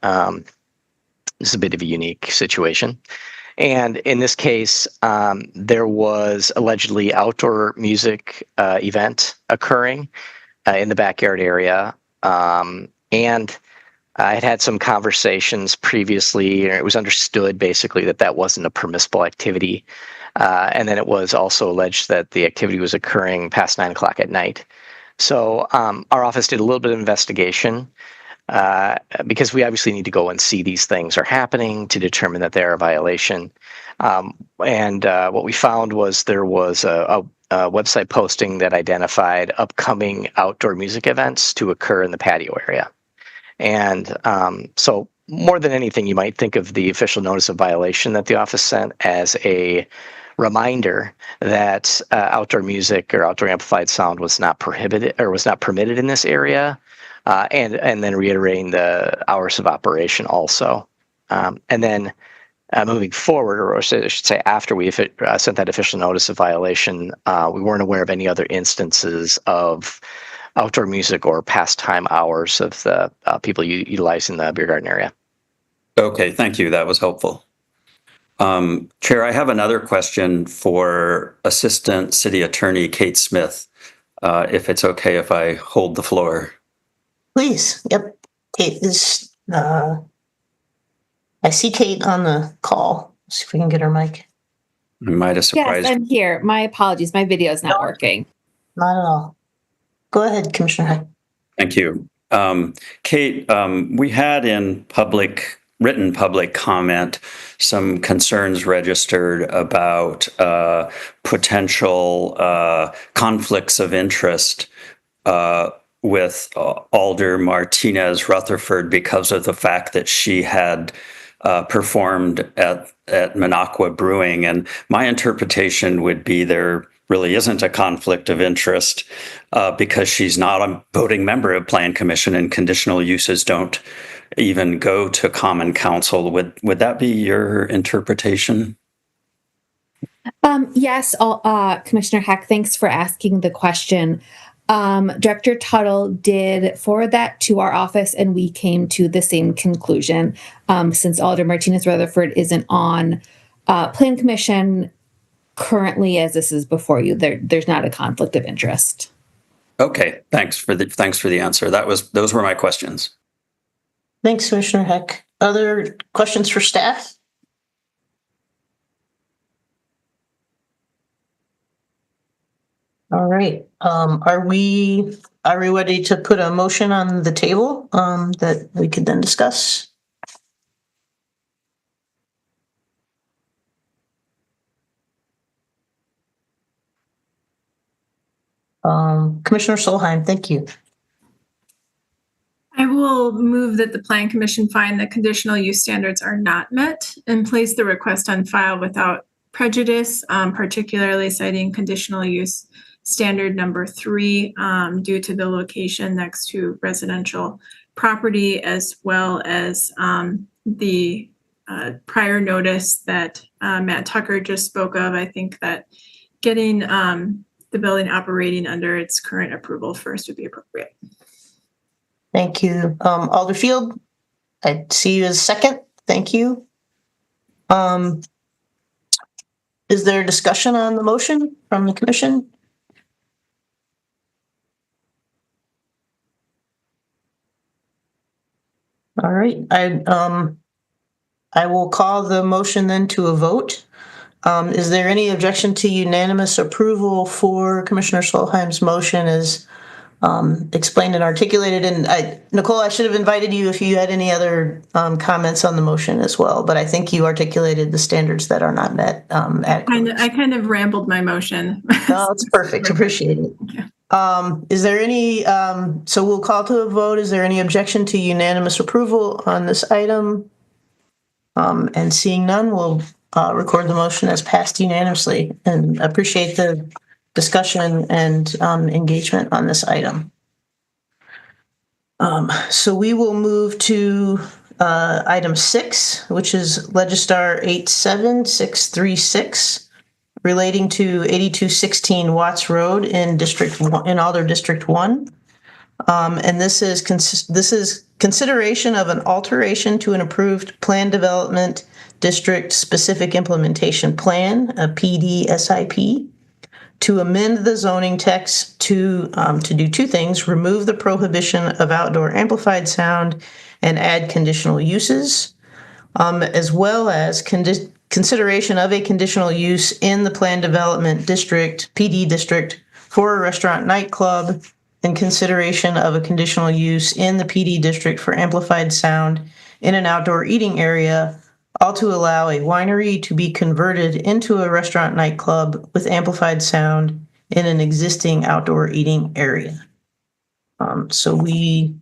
It's a bit of a unique situation. And in this case, there was allegedly outdoor music event occurring in the backyard area. And I had some conversations previously, and it was understood basically that that wasn't a permissible activity. And then it was also alleged that the activity was occurring past 9 o'clock at night. So our office did a little bit of investigation because we obviously need to go and see these things are happening to determine that they're a violation. And what we found was there was a website posting that identified upcoming outdoor music events to occur in the patio area. And so more than anything, you might think of the official notice of violation that the office sent as a reminder that outdoor music or outdoor amplified sound was not prohibited or was not permitted in this area, and then reiterating the hours of operation also. And then moving forward, or I should say after we sent that official notice of violation, we weren't aware of any other instances of outdoor music or pastime hours of the people utilizing the beer garden area. Okay, thank you. That was helpful. Chair, I have another question for Assistant City Attorney Kate Smith, if it's okay if I hold the floor. Please. Yep. Kate is, I see Kate on the call. Let's see if we can get her mic. I might have surprised. Yes, I'm here. My apologies. My video is not working. Not at all. Go ahead, Commissioner Heck. Thank you. Kate, we had in written public comment some concerns registered about potential conflicts of interest with Alder Martinez Rutherford because of the fact that she had performed at Minocqua Brewing. And my interpretation would be there really isn't a conflict of interest because she's not a voting member of Plan Commission and conditional uses don't even go to Common Council. Would that be your interpretation? Yes, Commissioner Heck, thanks for asking the question. Director Tuttle did forward that to our office, and we came to the same conclusion. Since Alder Martinez Rutherford isn't on Plan Commission currently, as this is before you, there's not a conflict of interest. Okay, thanks for the answer. Those were my questions. Thanks, Commissioner Heck. Other questions for staff? All right. Are we ready to put a motion on the table that we could then discuss? Commissioner Solheim, thank you. I will move that the Plan Commission find that conditional use standards are not met and place the request on file without prejudice, particularly citing conditional use standard number 3 due to the location next to residential property, as well as the prior notice that Matt Tucker just spoke of. I think that getting the building operating under its current approval first would be appropriate. Thank you. Alderfield, I see you as second. Thank you. Is there discussion on the motion from the commission? All right, I will call the motion then to a vote. Is there any objection to unanimous approval for Commissioner Solheim's motion as explained and articulated? And Nicole, I should have invited you if you had any other comments on the motion as well, but I think you articulated the standards that are not met adequately. I kind of rambled my motion. No, it's perfect. Appreciate it. Is there any, so we'll call to a vote. Is there any objection to unanimous approval on this item? And seeing none, we'll record the motion as passed unanimously, and appreciate the discussion and engagement on this item. So we will move to item 6, which is Legistar 87636, relating to 8216 Watts Road in Alder District 1. And this is consideration of an alteration to an approved Plan Development District Specific Implementation Plan, a PDSIP, to amend the zoning text to do two things: remove the prohibition of outdoor amplified sound and add conditional uses, as well as consideration of a conditional use in the Plan Development District, PD District, for a restaurant nightclub, and consideration of a conditional use in the PD District for amplified sound in an outdoor eating area, all to allow a winery to be converted into a restaurant nightclub with amplified sound in an existing outdoor eating area. So we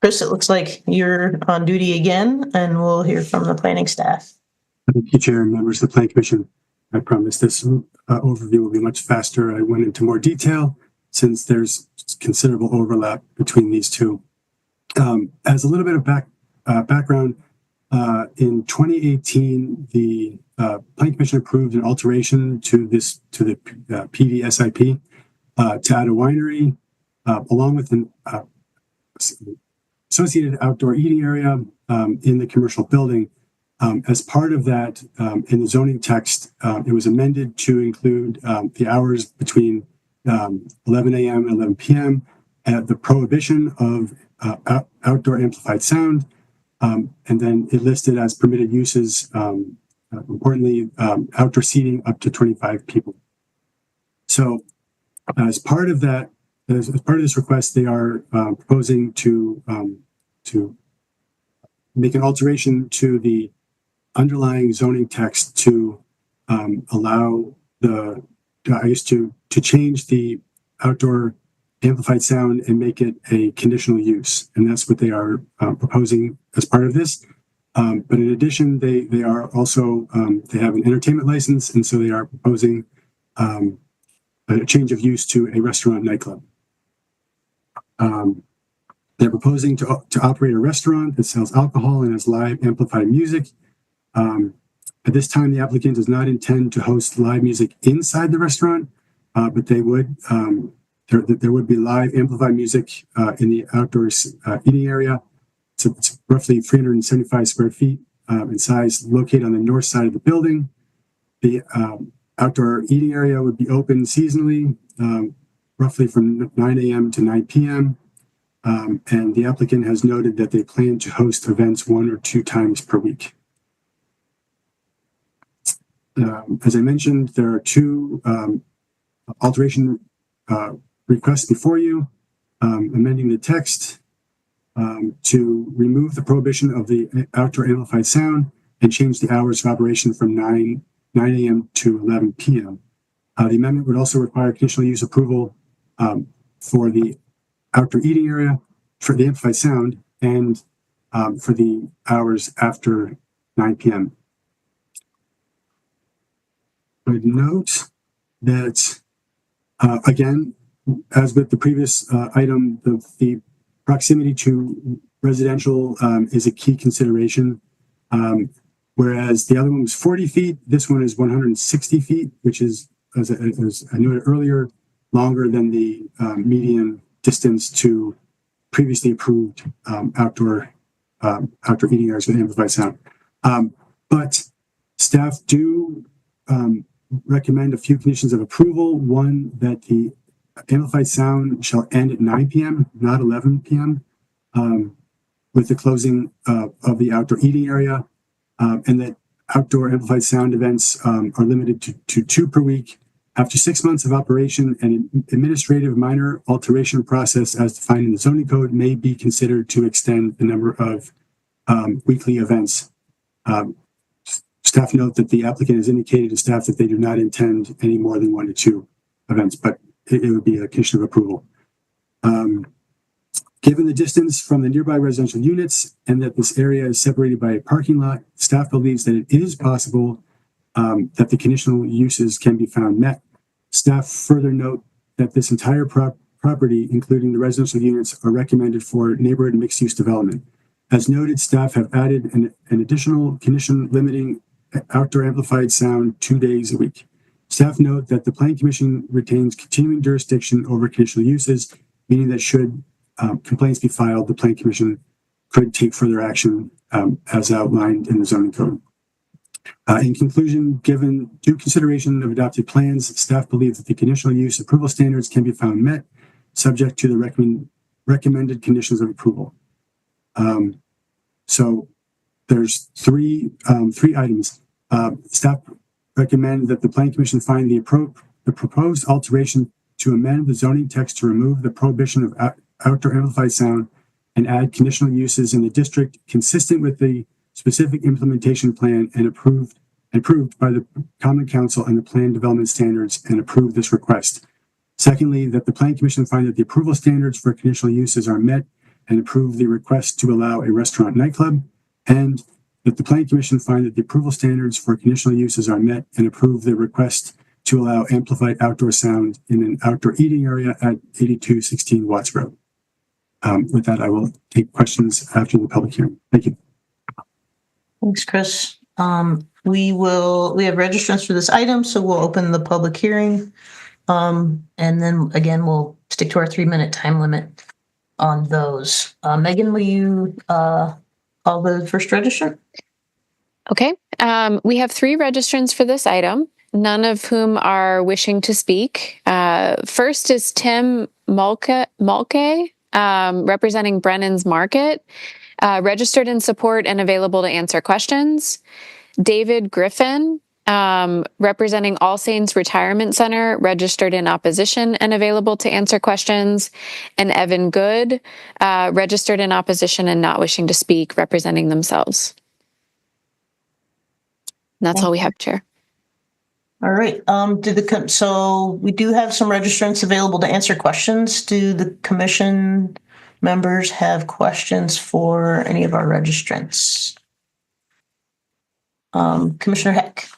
Chris, it looks like you're on duty again, and we'll hear from the planning staff. Thank you, Chair and members of the Plan Commission. I promise this overview will be much faster. I went into more detail since there's considerable overlap between these two. As a little bit of background, in 2018, the Plan Commission approved an alteration to the PDSIP to add a winery along with an associated outdoor eating area in the commercial building. As part of that, in the zoning text, it was amended to include the hours between 11 a.m. and 11 p.m., the prohibition of outdoor amplified sound, and then it listed as permitted uses, importantly, outdoor seating up to 25 people. So as part of that, as part of this request, they are proposing to make an alteration to the underlying zoning text to allow to change the outdoor amplified sound and make it a conditional use. And that's what they are proposing as part of this. But in addition, they are also, they have an entertainment license. And so they are proposing a change of use to a restaurant nightclub. They're proposing to operate a restaurant that sells alcohol and has live amplified music. At this time, the applicant does not intend to host live music inside the restaurant, but they would, there would be live amplified music in the outdoor eating area. So it's roughly 375 square feet in size, located on the north side of the building. The outdoor eating area would be open seasonally, roughly from 9 a.m. to 9 p.m. And the applicant has noted that they plan to host events 1 or 2 times per week. As I mentioned, there are 2 alteration requests before you, amending the text to remove the prohibition of the outdoor amplified sound and change the hours of operation from 9 a.m. to 11 p.m. The amendment would also require conditional use approval for the outdoor eating area, for the amplified sound, and for the hours after 9 p.m. I would note that, again, as with the previous item, the proximity to residential is a key consideration. Whereas the other one was 40 feet, this one is 160 feet, which is, as I noted earlier, longer than the median distance to previously approved outdoor eating areas with amplified sound. But staff do recommend a few conditions of approval. One, that the amplified sound shall end at 9 p.m., not 11 p.m., with the closing of the outdoor eating area, and that outdoor amplified sound events are limited to 2 per week. After 6 months of operation, an administrative minor alteration process as defined in the zoning code may be considered to extend the number of weekly events. Staff note that the applicant has indicated to staff that they do not intend any more than 1 to 2 events, but it would be a condition of approval. Given the distance from the nearby residential units and that this area is separated by a parking lot, staff believes that it is possible that the conditional uses can be found met. Staff further note that this entire property, including the residential units, are recommended for neighborhood mixed-use development. As noted, staff have added an additional condition limiting outdoor amplified sound 2 days a week. Staff note that the Planning Commission retains continuing jurisdiction over conditional uses, meaning that should complaints be filed, the Planning Commission could take further action as outlined in the zoning code. In conclusion, given due consideration of adopted plans, staff believe that the conditional use approval standards can be found met, subject to the recommended conditions of approval. So there's three items. Staff recommend that the Planning Commission find the proposed alteration to amend the zoning text to remove the prohibition of outdoor amplified sound and add conditional uses in the district consistent with the specific implementation plan and approved by the Common Council and the Plan Development Standards, and approve this request. Secondly, that the Planning Commission find that the approval standards for conditional uses are met and approve the request to allow a restaurant nightclub, and that the Planning Commission find that the approval standards for conditional uses are met and approve the request to allow amplified outdoor sound in an outdoor eating area at 8216 Watts Road. With that, I will take questions after the public hearing. Thank you. Thanks, Chris. We have registrants for this item, so we'll open the public hearing. And then again, we'll stick to our 3-minute time limit on those. Megan, will you call the first registrant? Okay. We have 3 registrants for this item, none of whom are wishing to speak. First is Tim Mulcahy, representing Brennan's Market, registered in support and available to answer questions. David Griffin, representing All Saints Retirement Center, registered in opposition and available to answer questions. And Evan Good, registered in opposition and not wishing to speak, representing themselves. And that's all we have, Chair. All right. So we do have some registrants available to answer questions. Do the commission members have questions for any of our registrants? Commissioner Heck.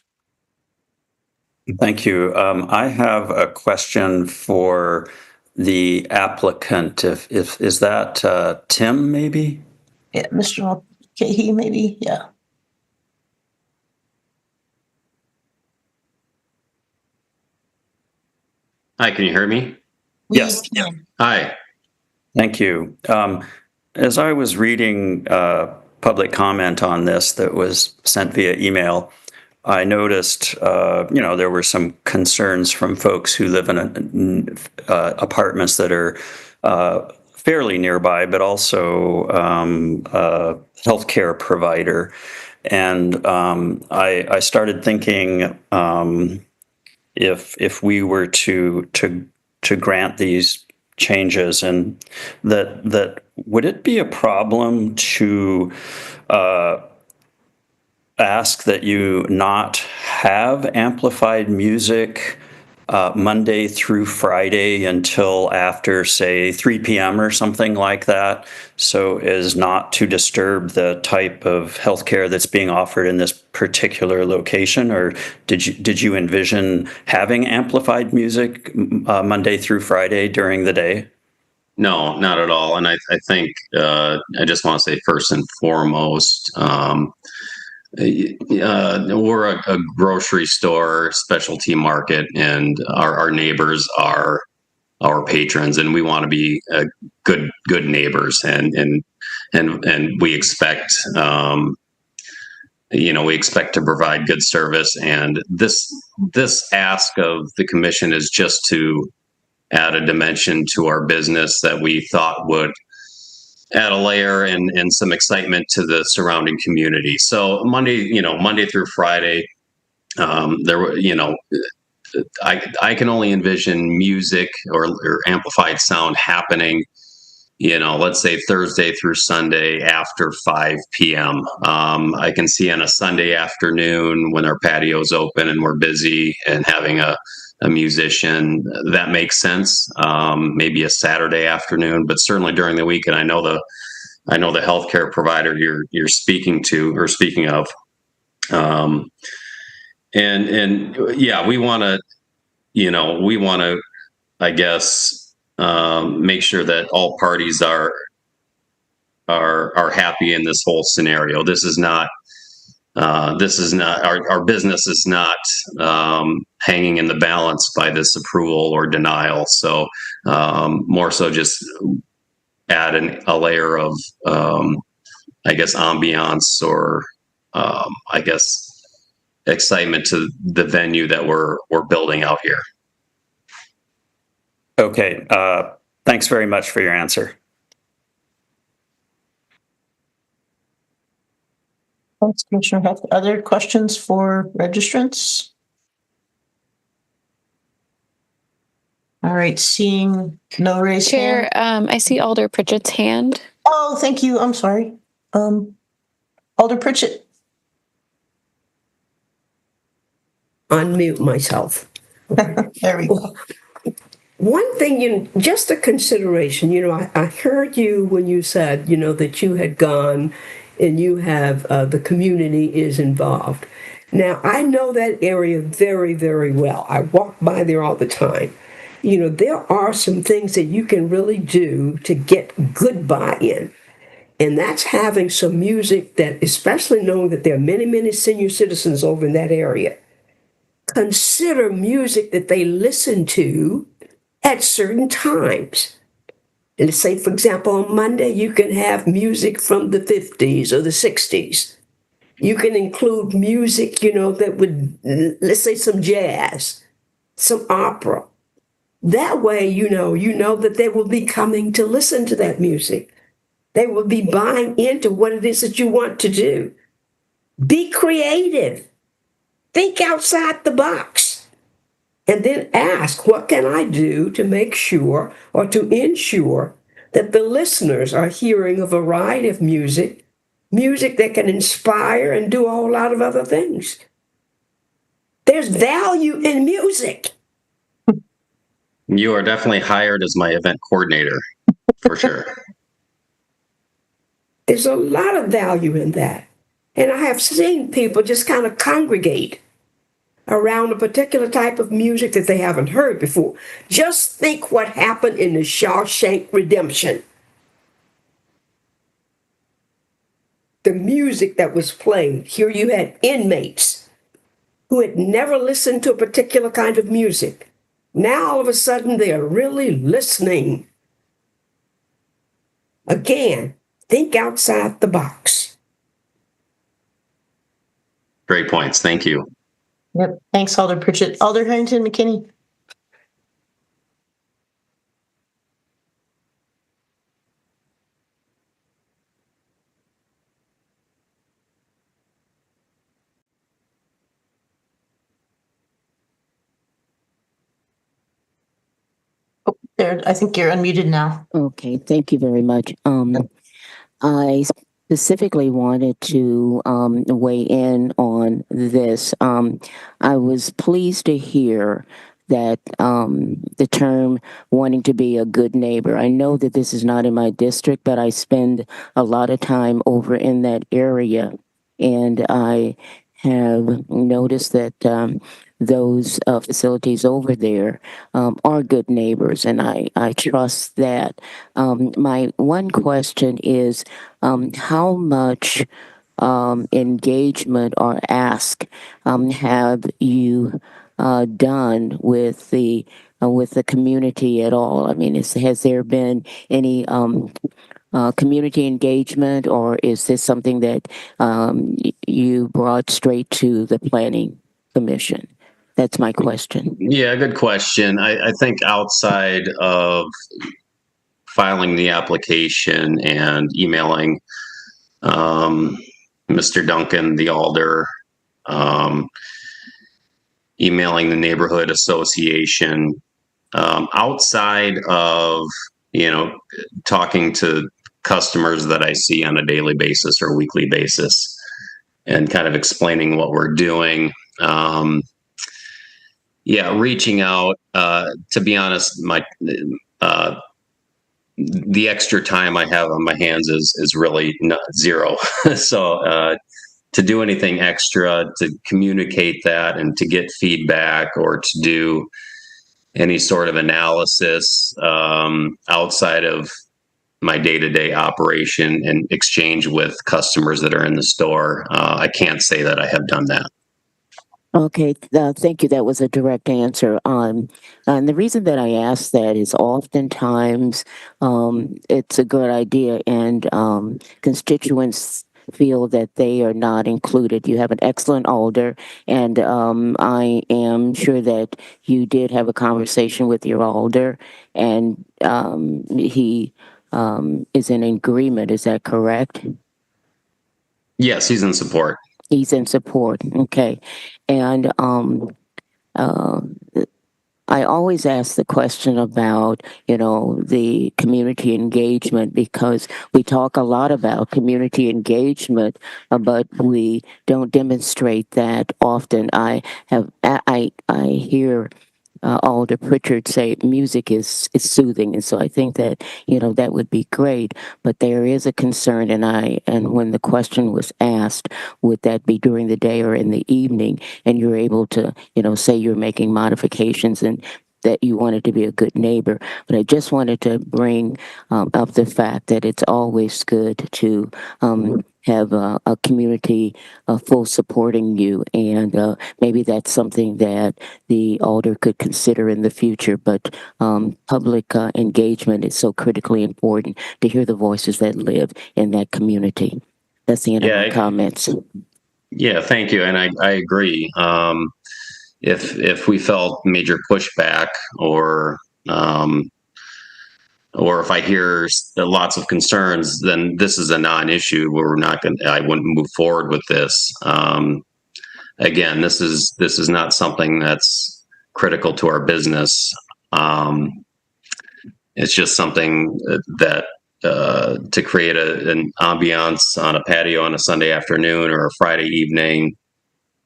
Thank you. I have a question for the applicant. If is that Tim, maybe? Yeah, Mr. Mulcahy, maybe. Yeah. Hi, can you hear me? Yes. Hi. Thank you. As I was reading public comment on this that was sent via email, I noticed, there were some concerns from folks who live in apartments that are fairly nearby, but also a healthcare provider. And I started thinking, if we were to grant these changes, and that would it be a problem to ask that you not have amplified music Monday through Friday until after, say, 3 p.m. or something like that, so as not to disturb the type of healthcare that's being offered in this particular location? Or did you envision having amplified music Monday through Friday during the day? No, not at all. And I think I just want to say first and foremost, we're a grocery store specialty market, and our neighbors are our patrons, and we want to be good neighbors, and we expect we expect to provide good service. And this ask of the commission is just to add a dimension to our business that we thought would add a layer and some excitement to the surrounding community. So Monday through Friday, I can only envision music or amplified sound happening, let's say Thursday through Sunday after 5 p.m. I can see on a Sunday afternoon when our patio's open and we're busy and having a musician, that makes sense. Maybe a Saturday afternoon, but certainly during the week. And I know the healthcare provider you're speaking of. We want to, I guess, make sure that all parties are happy in this whole scenario. This is not our business is not hanging in the balance by this approval or denial. So more so just add a layer of, I guess, ambiance or I guess excitement to the venue that we're building out here. Okay. Thanks very much for your answer. Thanks, Commissioner Heck. Other questions for registrants? All right, seeing no raised hand. Chair, I see Alder Pritchett's hand. Oh, thank you. I'm sorry. Alder Pritchett. Unmute myself. There we go. One thing, just a consideration, I heard you when you said, that you had gone and you have, the community is involved. Now, I know that area very, very well. I walk by there all the time. There are some things that you can really do to get good buy-in. And that's having some music that, especially knowing that there are many, many senior citizens over in that area, consider music that they listen to at certain times. Let's say, for example, on Monday, you can have music from the 50s or the 60s. You can include music, that would, let's say, some jazz, some opera. That way, you know that they will be coming to listen to that music. They will be buying into what it is that you want to do. Be creative. Think outside the box. And then ask, what can I do to make sure or to ensure that the listeners are hearing a variety of music that can inspire and do a whole lot of other things. There's value in music. You are definitely hired as my event coordinator, for sure. There's a lot of value in that. And I have seen people just kind of congregate around a particular type of music that they haven't heard before. Just think what happened in the Shawshank Redemption. The music that was played. Here you had inmates who had never listened to a particular kind of music. Now all of a sudden they are really listening. Again, think outside the box. Great points. Thank you. Yep. Thanks, Alder Pritchett. Alder Harrington McKinney. Oh, there. I think you're unmuted now. Okay, thank you very much. I specifically wanted to weigh in on this. I was pleased to hear that the term wanting to be a good neighbor. I know that this is not in my district, but I spend a lot of time over in that area, and I have noticed that those facilities over there are good neighbors, and I trust that. My one question is how much engagement or ask have you done with the community at all? I mean, has there been any community engagement, or is this something that you brought straight to the Planning Commission? That's my question. Yeah, good question. I think outside of filing the application and emailing Mr. Duncan, the alder, emailing the neighborhood association, outside of, talking to customers that I see on a daily basis or weekly basis and kind of explaining what we're doing. Reaching out, to be honest, the extra time I have on my hands is really not zero. So to do anything extra, to communicate that and to get feedback or to do any sort of analysis outside of my day-to-day operation and exchange with customers that are in the store, I can't say that I have done that. Okay, thank you. That was a direct answer. And the reason that I ask that is oftentimes it's a good idea, and constituents feel that they are not included. You have an excellent alder, and I am sure that you did have a conversation with your alder, and he is in agreement. Is that correct? Yes, he's in support. He's in support. Okay. And I always ask the question about, the community engagement, because we talk a lot about community engagement, but we don't demonstrate that often. I hear Alder Pritchard say music is soothing, and so I think that that would be great. But there is a concern, and when the question was asked, would that be during the day or in the evening? And you're able to say you're making modifications and that you wanted to be a good neighbor. But I just wanted to bring up the fact that it's always good to have a community full supporting you. And maybe that's something that the alder could consider in the future. But public engagement is so critically important to hear the voices that live in that community. That's the end of my comments. Yeah, thank you. And I agree. If we felt major pushback or if I hear lots of concerns, then this is a non-issue where I wouldn't move forward with this. Again, this is not something that's critical to our business. It's just something that to create an ambiance on a patio on a Sunday afternoon or a Friday evening.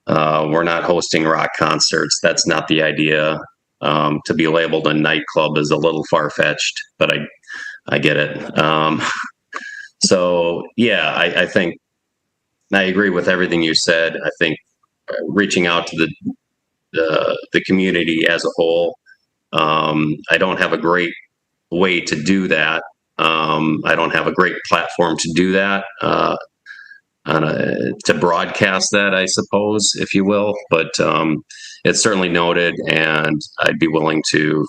We're not hosting rock concerts. That's not the idea. To be labeled a nightclub is a little far-fetched, but I get it. So yeah, I think I agree with everything you said. I think reaching out to the community as a whole. I don't have a great way to do that. I don't have a great platform to do that. To broadcast that, I suppose, if you will, but it's certainly noted, and I'd be willing to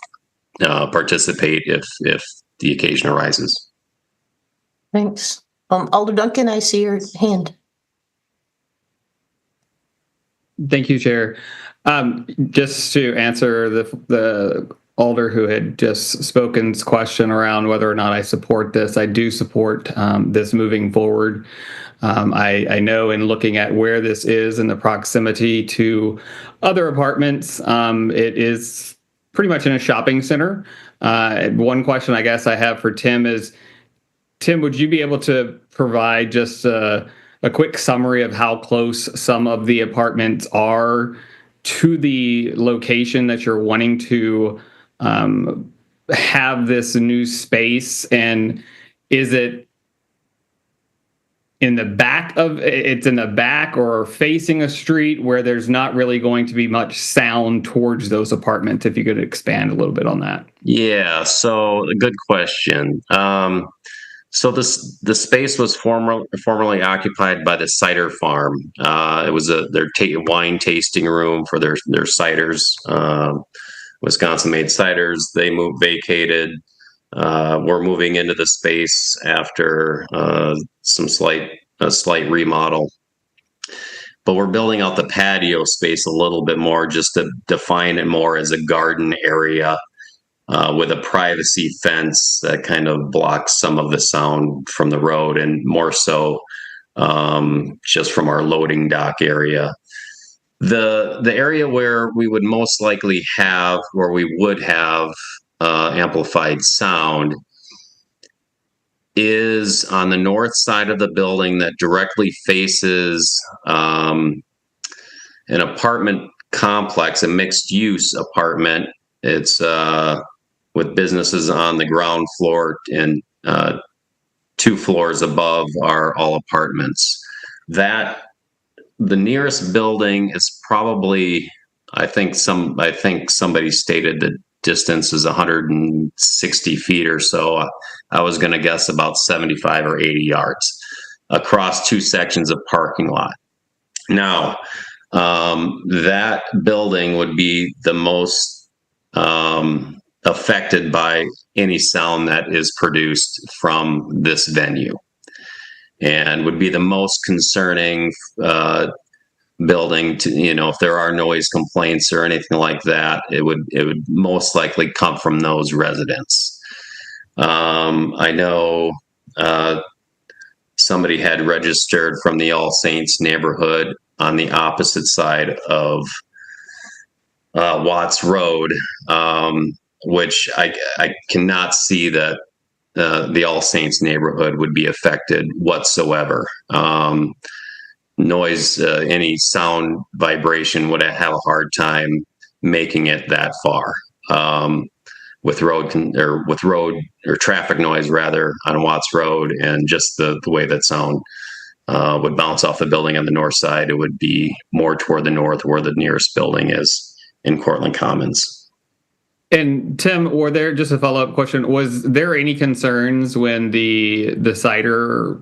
participate if the occasion arises. Thanks. Alder Duncan, I see your hand. Thank you, Chair. Just to answer the alder who had just spoken's question around whether or not I support this, I do support this moving forward. I know in looking at where this is in the proximity to other apartments, it is pretty much in a shopping center. One question I guess I have for Tim is, Tim, would you be able to provide just a quick summary of how close some of the apartments are to the location that you're wanting to have this new space? And is it in the back or facing a street where there's not really going to be much sound towards those apartments? If you could expand a little bit on that. Yeah, so a good question. So the space was formerly occupied by the cider farm. It was their wine tasting room for their ciders, Wisconsin-made ciders. They vacated. We're moving into the space after a slight remodel. But we're building out the patio space a little bit more, just to define it more as a garden area. With a privacy fence that kind of blocks some of the sound from the road, and more so just from our loading dock area. The area where we would most likely have, amplified sound is on the north side of the building that directly faces an apartment complex, a mixed-use apartment. It's with businesses on the ground floor, and 2 floors above are all apartments. The nearest building is probably, I think somebody stated the distance is 160 feet or so. I was going to guess about 75 or 80 yards across 2 sections of parking lot. Now, that building would be the most affected by any sound that is produced from this venue, and would be the most concerning building to, if there are noise complaints or anything like that, it would most likely come from those residents. I know somebody had registered from the All Saints neighborhood on the opposite side of Watts Road, which I cannot see that the All Saints neighborhood would be affected whatsoever. Noise, any sound vibration would have a hard time making it that far. With road or traffic noise rather on Watts Road, and just the way that sound would bounce off the building on the north side, it would be more toward the north where the nearest building is in Cortland Commons. And Tim, were there, just a follow-up question, was there any concerns when the cider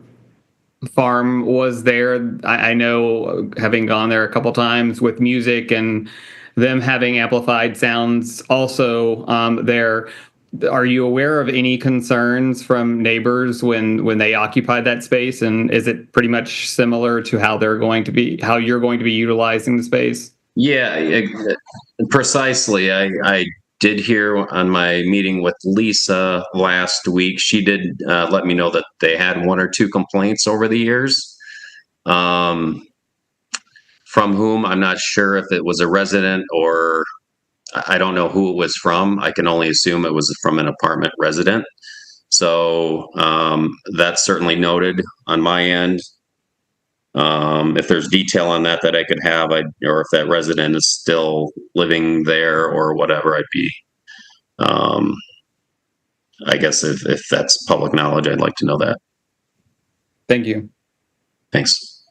farm was there? I know, having gone there a couple times, with music and them having amplified sounds also there. Are you aware of any concerns from neighbors when they occupy that space? And is it pretty much similar to how you're going to be utilizing the space? Yeah, precisely. I did hear on my meeting with Lisa last week, she did let me know that they had 1 or 2 complaints over the years. From whom, I'm not sure if it was a resident or I don't know who it was from. I can only assume it was from an apartment resident. So that's certainly noted on my end. If there's detail on that I could have, or if that resident is still living there or whatever, I'd be, I guess if that's public knowledge, I'd like to know that. Thank you. Thanks.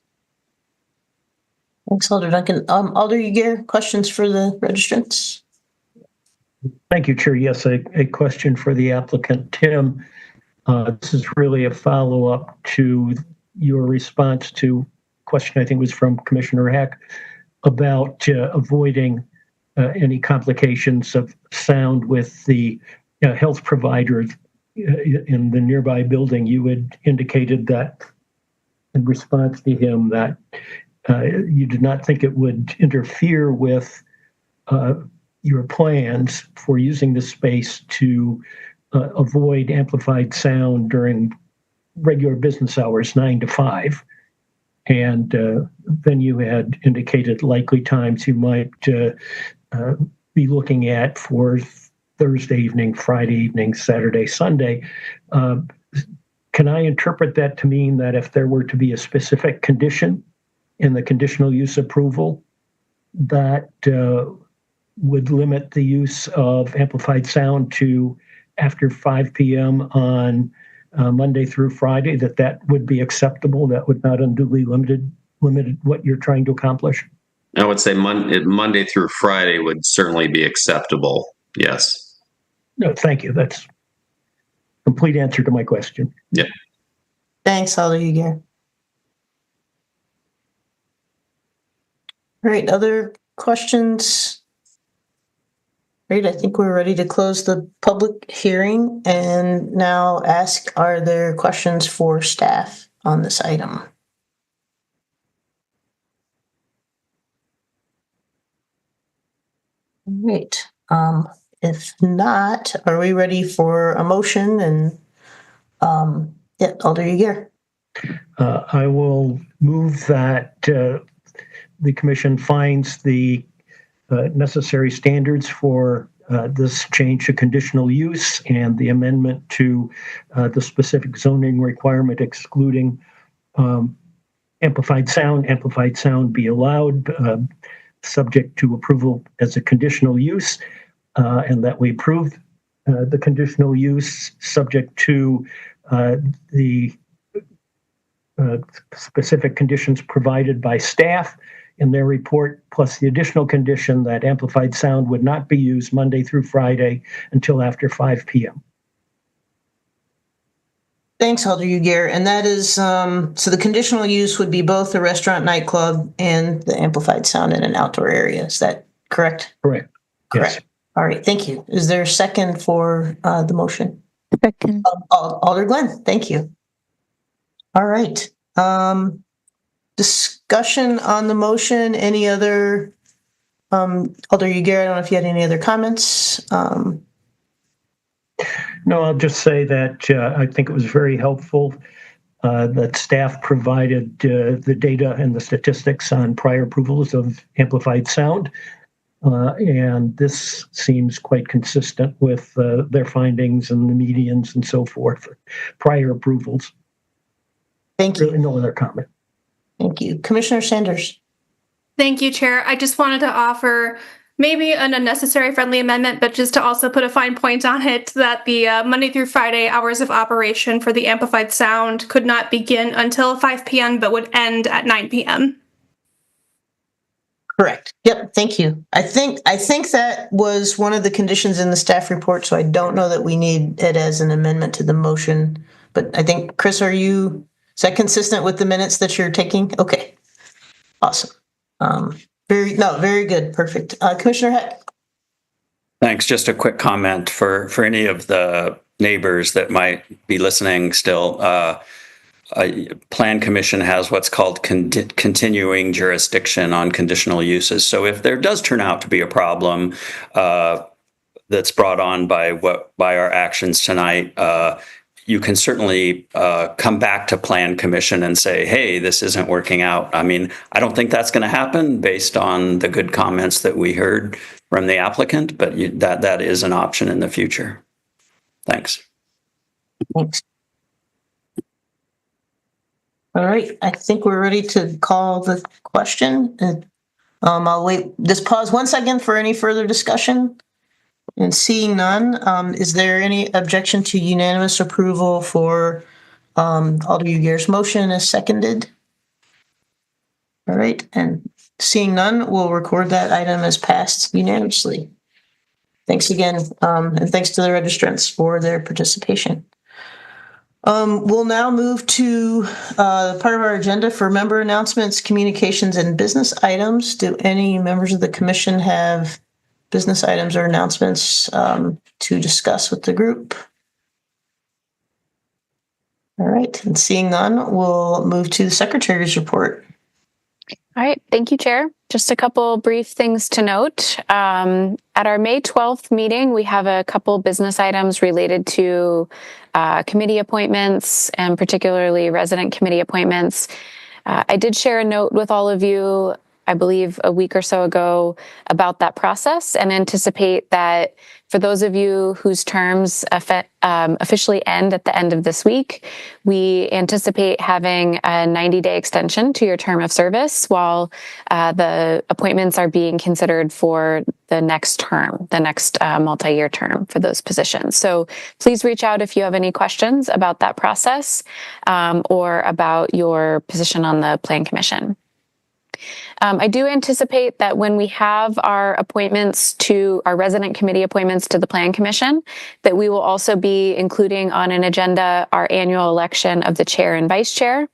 Thanks, Alder Duncan. Alder Uyghur, questions for the registrants? Thank you, Chair. Yes, a question for the applicant, Tim. This is really a follow-up to your response to a question I think was from Commissioner Heck about avoiding any complications of sound with the health provider in the nearby building. You had indicated that in response to him that you did not think it would interfere with your plans for using the space to avoid amplified sound during regular business hours, 9 to 5. And then you had indicated likely times you might be looking at for Thursday evening, Friday evening, Saturday, Sunday. Can I interpret that to mean that if there were to be a specific condition in the conditional use approval that would limit the use of amplified sound to after 5 p.m. on Monday through Friday, that would be acceptable? That would not unduly limited what you're trying to accomplish? I would say Monday through Friday would certainly be acceptable. Yes. No, thank you. That's a complete answer to my question. Yeah. Thanks, Alder Uyghur. All right, other questions? Great, I think we're ready to close the public hearing and now ask, are there questions for staff on this item? All right, if not, are we ready for a motion? And yeah, Alder Uyghur. I will move that the commission finds the necessary standards for this change to conditional use and the amendment to the specific zoning requirement excluding amplified sound be allowed subject to approval as a conditional use, and that we approve the conditional use subject to the specific conditions provided by staff in their report, plus the additional condition that amplified sound would not be used Monday through Friday until after 5 p.m. Thanks, Alder Uyghur. And that is, so the conditional use would be both the restaurant, nightclub, and the amplified sound in an outdoor area. Is that correct? Correct. Correct. Yes. All right, thank you. Is there a second for the motion? Second. Alder Glenn, thank you. All right. Discussion on the motion. Any other, Alder Uyghur, I don't know if you had any other comments. No, I'll just say that I think it was very helpful that staff provided the data and the statistics on prior approvals of amplified sound. And this seems quite consistent with their findings and the medians and so forth, prior approvals. Thank you. Really no other comment. Thank you. Commissioner Sanders. Thank you, Chair. I just wanted to offer maybe an unnecessary friendly amendment, but just to also put a fine point on it that the Monday through Friday hours of operation for the amplified sound could not begin until 5 p.m. but would end at 9 p.m. Correct. Yep. Thank you. I think that was one of the conditions in the staff report, so I don't know that we need it as an amendment to the motion. But I think, Chris, is that consistent with the minutes that you're taking? Okay. Awesome. Very good. Perfect. Commissioner Heck. Thanks. Just a quick comment for any of the neighbors that might be listening still. Plan Commission has what's called continuing jurisdiction on conditional uses. So if there does turn out to be a problem that's brought on by our actions tonight, you can certainly come back to Plan Commission and say, hey, this isn't working out. I mean, I don't think that's going to happen based on the good comments that we heard from the applicant, but that is an option in the future. Thanks. Thanks. All right, I think we're ready to call the question. I'll wait, just pause 1 second for any further discussion. And seeing none, is there any objection to unanimous approval for Alder Uguer's motion as seconded? All right, and seeing none, we'll record that item as passed unanimously. Thanks again, and thanks to the registrants for their participation. We'll now move to part of our agenda for member announcements, communications, and business items. Do any members of the commission have business items or announcements to discuss with the group? All right, and seeing none, we'll move to the secretary's report. All right, thank you, Chair. Just a couple brief things to note. At our May 12th meeting, we have a couple business items related to committee appointments and particularly resident committee appointments. I did share a note with all of you, I believe a week or so ago, about that process and anticipate that for those of you whose terms officially end at the end of this week, we anticipate having a 90-day extension to your term of service while the appointments are being considered for the next term, the next multi-year term for those positions. So please reach out if you have any questions about that process or about your position on the Plan Commission. I do anticipate that when we have our appointments to our resident committee appointments to the Plan Commission, that we will also be including on an agenda our annual election of the chair and vice chair,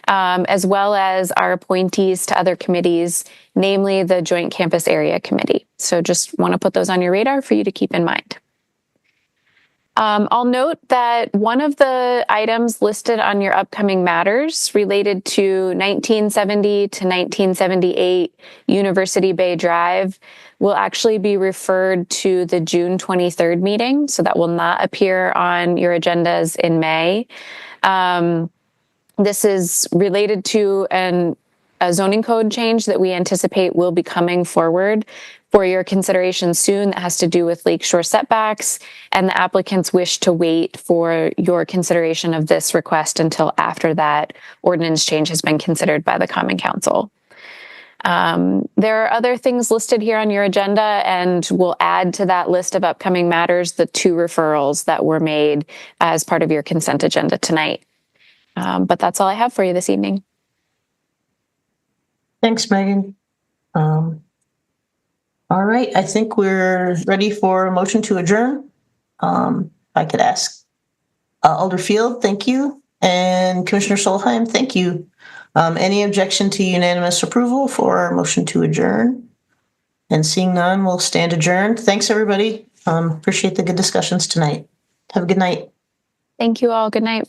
as well as our appointees to other committees, namely the Joint Campus Area Committee. So just want to put those on your radar for you to keep in mind. I'll note that one of the items listed on your upcoming matters related to 1970 to 1978 University Bay Drive will actually be referred to the June 23rd meeting, so that will not appear on your agendas in May. This is related to a zoning code change that we anticipate will be coming forward for your consideration soon that has to do with lakeshore setbacks, and the applicants wish to wait for your consideration of this request until after that ordinance change has been considered by the Common Council. There are other things listed here on your agenda, and we'll add to that list of upcoming matters the 2 referrals that were made as part of your consent agenda tonight. But that's all I have for you this evening. Thanks, Megan. All right, I think we're ready for a motion to adjourn. I could ask Alder Field, thank you, and Commissioner Solheim, thank you. Any objection to unanimous approval for our motion to adjourn? And seeing none, we'll stand adjourned. Thanks, everybody. Appreciate the good discussions tonight. Have a good night. Thank you all. Good night.